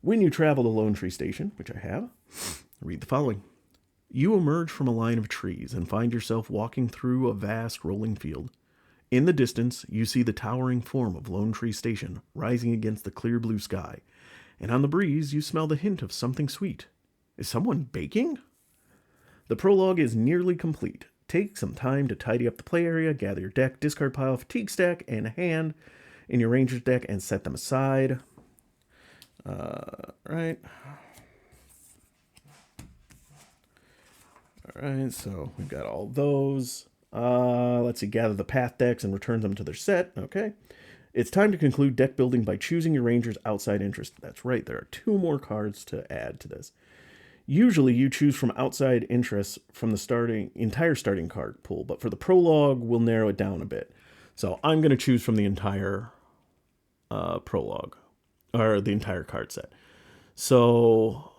When you travel to Lone Tree Station, which I have, read the following. You emerge from a line of trees and find yourself walking through a vast rolling field. In the distance, you see the towering form of Lone Tree Station rising against the clear blue sky, and on the breeze you smell the hint of something sweet. Is someone baking? The prologue is nearly complete. Take some time to tidy up the play area, gather your deck, discard pile, fatigue stack, and hand in your ranger's deck and set them aside. Right. Alright, so we've got all those. Let's see, gather the path decks and return them to their set. Okay. It's time to conclude deck building by choosing your ranger's outside interest. That's right, there are 2 more cards to add to this. Usually you choose from outside interests from the entire starting card pool, but for the prologue, we'll narrow it down a bit. So I'm going to choose from the entire prologue, or the entire card set. So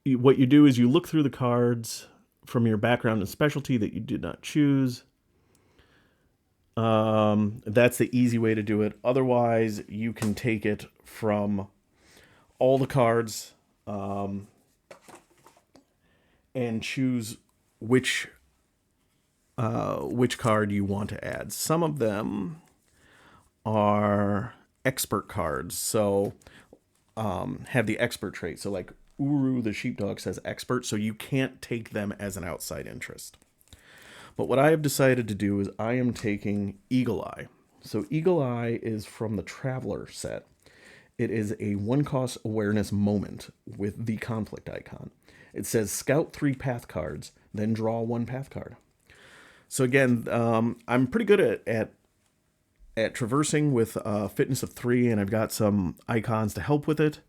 what you do is you look through the cards from your background and specialty that you did not choose. That's the easy way to do it. Otherwise, you can take it from all the cards and choose which card you want to add. Some of them are expert cards, so have the expert trait. So like Uru the sheepdog says expert, so you can't take them as an outside interest. But what I have decided to do is I am taking Eagle Eye. So Eagle Eye is from the Traveler set. It is a 1-cost awareness moment with the conflict icon. It says scout 3 path cards, then draw 1 path card. So again, I'm pretty good at traversing with fitness of 3, and I've got some icons to help with it.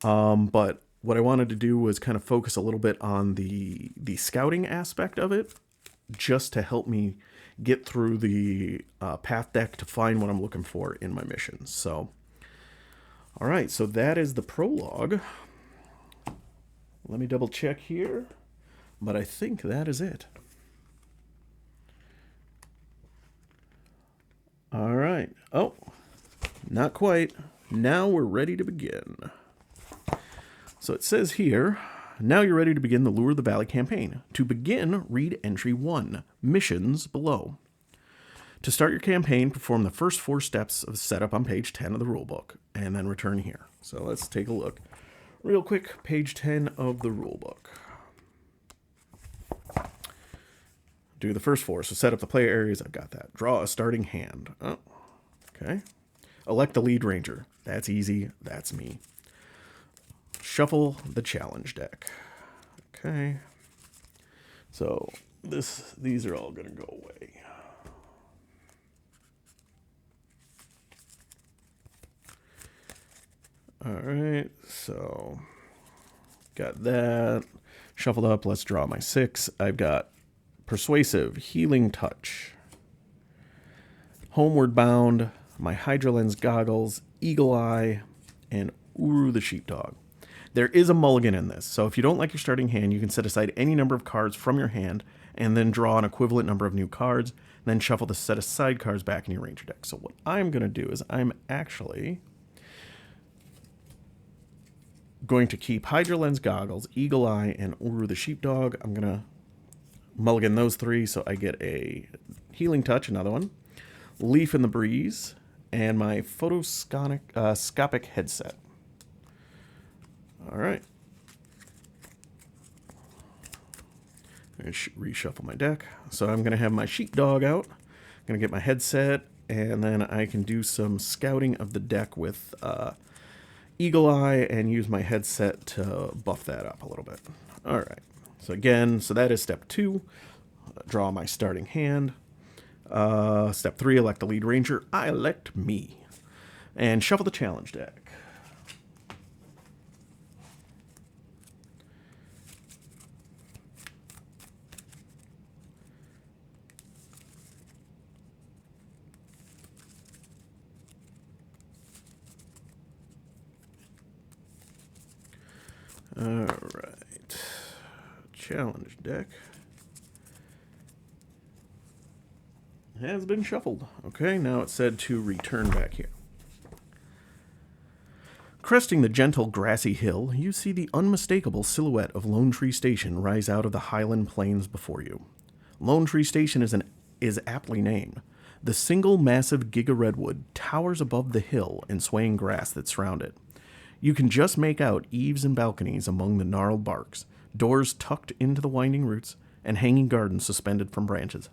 But what I wanted to do was kind of focus a little bit on the scouting aspect of it, just to help me get through the path deck to find what I'm looking for in my missions. So, all right, so that is the prologue. Let me double check here, but I think that is it. All right. Oh, not quite. Now we're ready to begin. So it says here, now you're ready to begin the Lure of the Valley campaign. To begin, read entry 1, missions below. To start your campaign, perform the first 4 steps of setup on page 10 of the rulebook, and then return here. So let's take a look. Real quick, page 10 of the rulebook. Do the first 4. So set up the play areas. I've got that. Draw a starting hand. Oh, okay. Elect the lead ranger. That's easy. That's me. Shuffle the challenge deck. Okay. So these are all going to go away. All right. So got that shuffled up. Let's draw my 6. I've got Persuasive, Healing Touch, Homeward Bound, my Hydra Lens Goggles, Eagle Eye, and Uru the Sheepdog. There is a mulligan in this, so if you don't like your starting hand, you can set aside any number of cards from your hand and then draw an equivalent number of new cards, then shuffle the set aside cards back in your Ranger deck. So what I'm going to do is I'm actually going to keep Hydra Lens Goggles, Eagle Eye, and Uru the Sheepdog. I'm going to mulligan those 3, so I get a Healing Touch, another one, Leaf in the Breeze, and my Photoscopic Headset. All right. I'm going to reshuffle my deck. So I'm going to have my sheepdog out. I'm going to get my headset, and then I can do some scouting of the deck with Eagle Eye and use my headset to buff that up a little bit. All right. So again, so that is step 2. Draw my starting hand. Step 3, elect the lead ranger. I elect me. And shuffle the challenge deck. All right. Challenge deck has been shuffled. Okay, now it's said to return back here. Cresting the gentle grassy hill, you see the unmistakable silhouette of Lone Tree Station rise out of the highland plains before you. Lone Tree Station is aptly named. The single massive giga redwood towers above the hill and swaying grass that surround it. You can just make out eaves and balconies among the gnarled barks, doors tucked into the winding roots, and hanging gardens suspended from branches.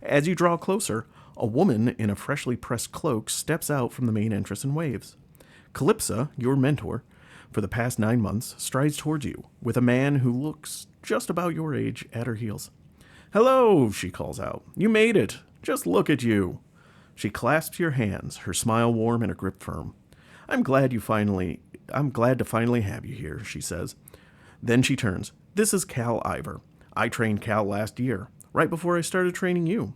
As you draw closer, a woman in a freshly pressed cloak steps out from the main entrance and waves. Calypsa, your mentor, for the past 9 months, strides towards you, with a man who looks just about your age at her heels. "Hello," she calls out. "You made it. Just look at you." She clasps your hands, her smile warm and her grip firm. I'm glad to finally have you here," she says. Then she turns. "This is Cal Ivor. I trained Cal last year, right before I started training you."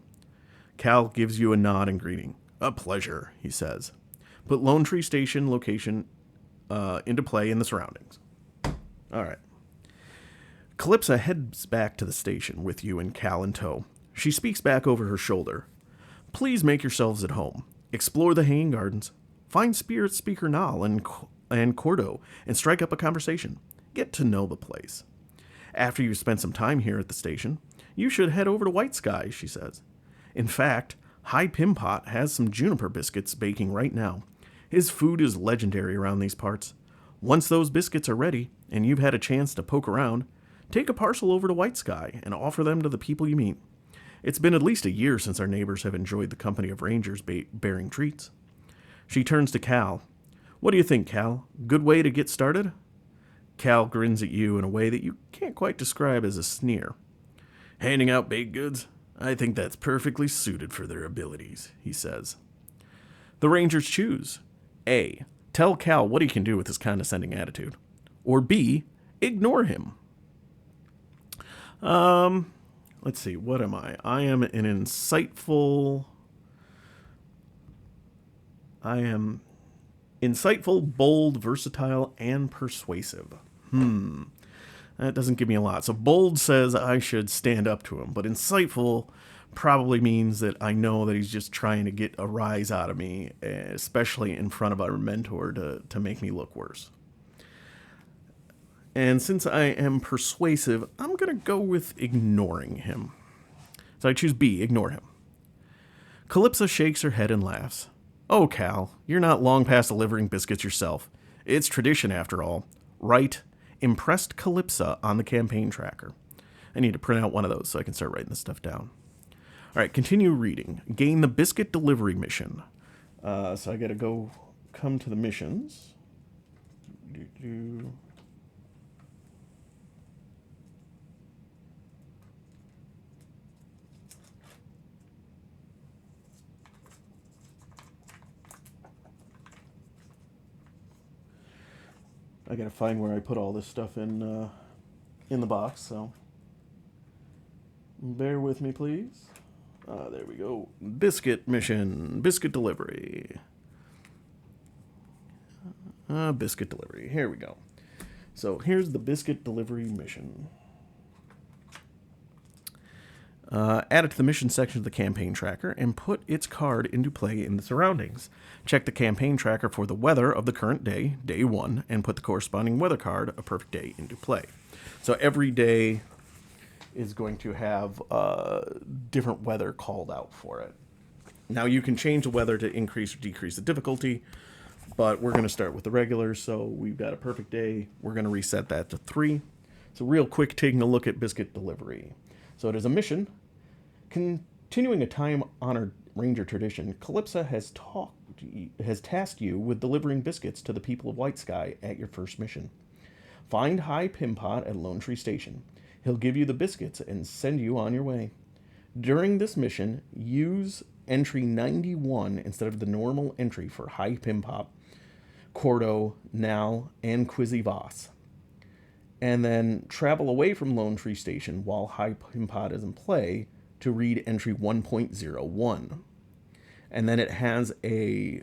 Cal gives you a nod and greeting. "A pleasure," he says. "Put Lone Tree Station location into play in the surroundings." All right. Calypsa heads back to the station with you and Cal in tow. She speaks back over her shoulder. "Please make yourselves at home. Explore the hanging gardens. Find Spirit Speaker Nal and Cordo and strike up a conversation. Get to know the place. After you've spent some time here at the station, you should head over to White Sky," she says. "In fact, High Pimpot has some juniper biscuits baking right now. His food is legendary around these parts. Once those biscuits are ready, and you've had a chance to poke around, take a parcel over to White Sky and offer them to the people you meet. It's been at least a year since our neighbors have enjoyed the company of rangers bearing treats." She turns to Cal. "What do you think, Cal? Good way to get started?" Cal grins at you in a way that you can't quite describe as a sneer. "Handing out baked goods? I think that's perfectly suited for their abilities," he says. The Rangers choose. A. Tell Cal what he can do with his condescending attitude. Or B. Ignore him. Let's see, what am I? I am insightful, bold, versatile, and persuasive. That doesn't give me a lot. So bold says I should stand up to him, but insightful probably means that I know that he's just trying to get a rise out of me, especially in front of our mentor to make me look worse. And since I am persuasive, I'm going to go with ignoring him. So I choose B, ignore him. Calypsa shakes her head and laughs. "Oh, Cal, you're not long past delivering biscuits yourself. It's tradition, after all. Right? Impressed Calypsa on the campaign tracker." I need to print out one of those so I can start writing this stuff down. All right, continue reading. Gain the biscuit delivery mission. So I got to come to the missions. I got to find where I put all this stuff in the box, so bear with me, please. There we go. Biscuit mission. Biscuit delivery. Biscuit delivery. Here we go. So here's the biscuit delivery mission. Add it to the mission section of the campaign tracker and put its card into play in the surroundings. Check the campaign tracker for the weather of the current day, day 1, and put the corresponding weather card, a perfect day, into play. So every day is going to have different weather called out for it. Now you can change the weather to increase or decrease the difficulty, but we're going to start with the regular. So we've got a perfect day. We're going to reset that to 3. So real quick, taking a look at biscuit delivery. So it is a mission. Continuing a time-honored ranger tradition, Calypsa has tasked you with delivering biscuits to the people of White Sky at your first mission. Find High Pimpot at Lone Tree Station. He'll give you the biscuits and send you on your way. During this mission, use entry 91 instead of the normal entry for High Pimpop, Cordo, Nal, and Quizzy Voss. And then travel away from Lone Tree Station while High Pimpot is in play to read entry 1.01. And then it has a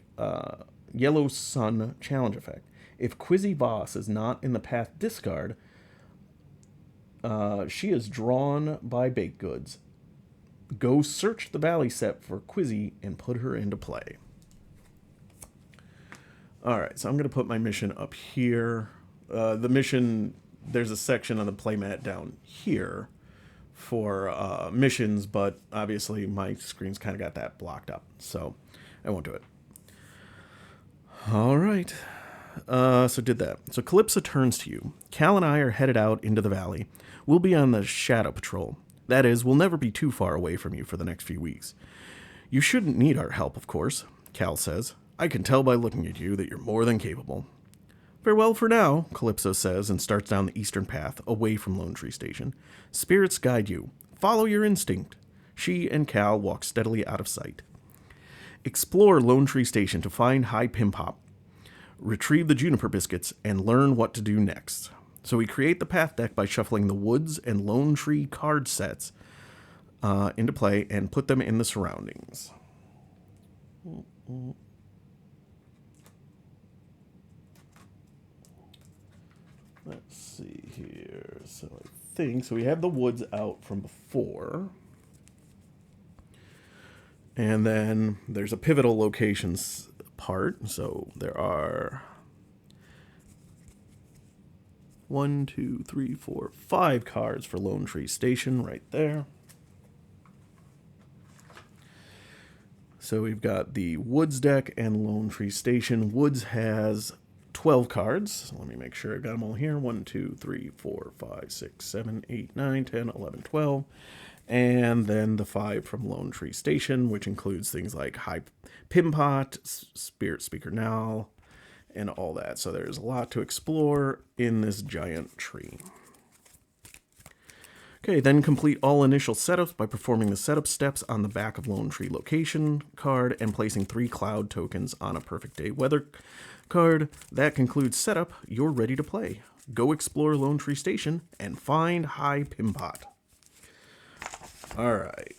Yellow Sun challenge effect. If Quizzy Voss is not in the path discard, she is drawn by baked goods. Go search the Valley set for Quizzy and put her into play. Alright, so I'm going to put my mission up here. The mission, there's a section on the playmat down here for missions, but obviously my screen's kind of got that blocked up, so I won't do it. Alright, so did that. So Calypsa turns to you. Cal and I are headed out into the valley. We'll be on the Shadow Patrol. That is, we'll never be too far away from you for the next few weeks. You shouldn't need our help, of course, Cal says. I can tell by looking at you that you're more than capable. Farewell for now, Calypso says and starts down the eastern path, away from Lone Tree Station. Spirits guide you. Follow your instinct. She and Cal walk steadily out of sight. Explore Lone Tree Station to find High Pimpop. Retrieve the Juniper Biscuits and learn what to do next. So we create the path deck by shuffling the Woods and Lone Tree card sets into play and put them in the surroundings. Let's see here. So I think, so we have the Woods out from before. And then there's a pivotal locations part. So there are 1, 2, 3, 4, 5 cards for Lone Tree Station right there. So we've got the Woods deck and Lone Tree Station. Woods has 12 cards. Let me make sure I've got them all here. 1, 2, 3, 4, 5, 6, 7, 8, 9, 10, 11, 12. And then the 5 from Lone Tree Station, which includes things like High Pimpot, Spirit Speaker Now, and all that. So there's a lot to explore in this giant tree. Okay, then complete all initial setups by performing the setup steps on the back of Lone Tree location card and placing 3 cloud tokens on a perfect day weather card. That concludes setup. You're ready to play. Go explore Lone Tree Station and find High Pimpot. All right.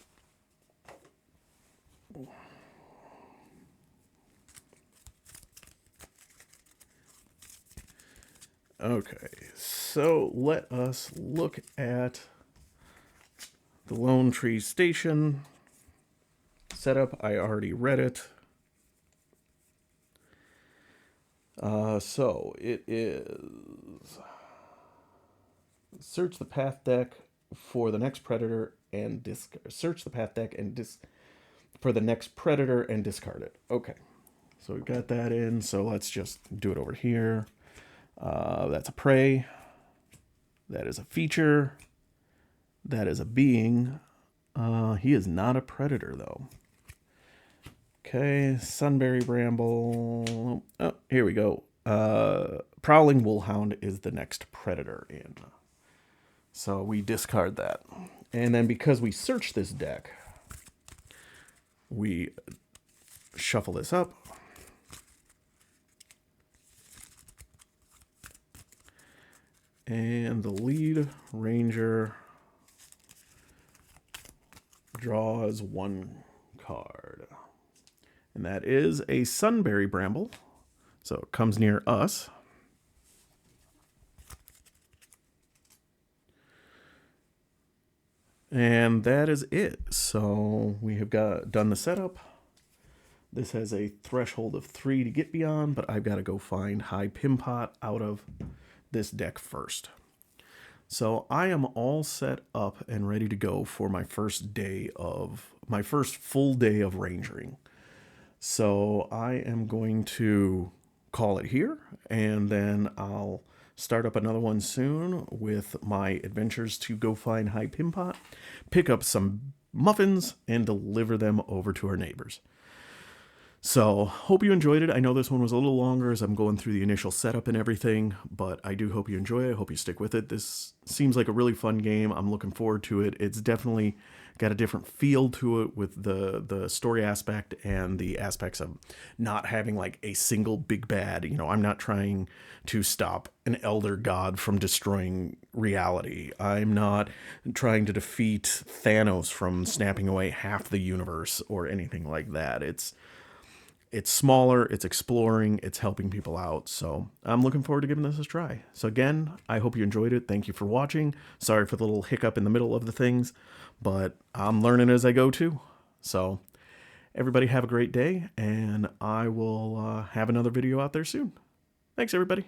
Okay, so let us look at the Lone Tree Station setup. I already read it. So it is search the path deck for the next predator and search the path deck and for the next predator and discard it. Okay, so we've got that in. So let's just do it over here. That's a prey. That is a feature. That is a being. He is not a predator, though. Okay, Sunberry Bramble. Oh, here we go. Prowling Wolfhound is the next predator in. So we discard that. And then because we search this deck, we shuffle this up. And the lead ranger draws 1 card. And that is a Sunberry Bramble. So it comes near us. And that is it. So we have done the setup. This has a threshold of 3 to get beyond, but I've got to go find High Pimpot out of this deck first. So I am all set up and ready to go for my first full day of rangering. So I am going to call it here, and then I'll start up another one soon with my adventures to go find High Pimpot, pick up some muffins, and deliver them over to our neighbors. So, hope you enjoyed it. I know this one was a little longer as I'm going through the initial setup and everything, but I do hope you enjoy it. I hope you stick with it. This seems like a really fun game. I'm looking forward to it. It's definitely got a different feel to it with the story aspect and the aspects of not having like a single big bad. You know, I'm not trying to stop an elder god from destroying reality. I'm not trying to defeat Thanos from snapping away half the universe or anything like that. It's smaller, it's exploring, it's helping people out. So I'm looking forward to giving this a try. So again, I hope you enjoyed it. Thank you for watching. Sorry for the little hiccup in the middle of the things, but I'm learning as I go too. So everybody have a great day, and I will have another video out there soon. Thanks, everybody.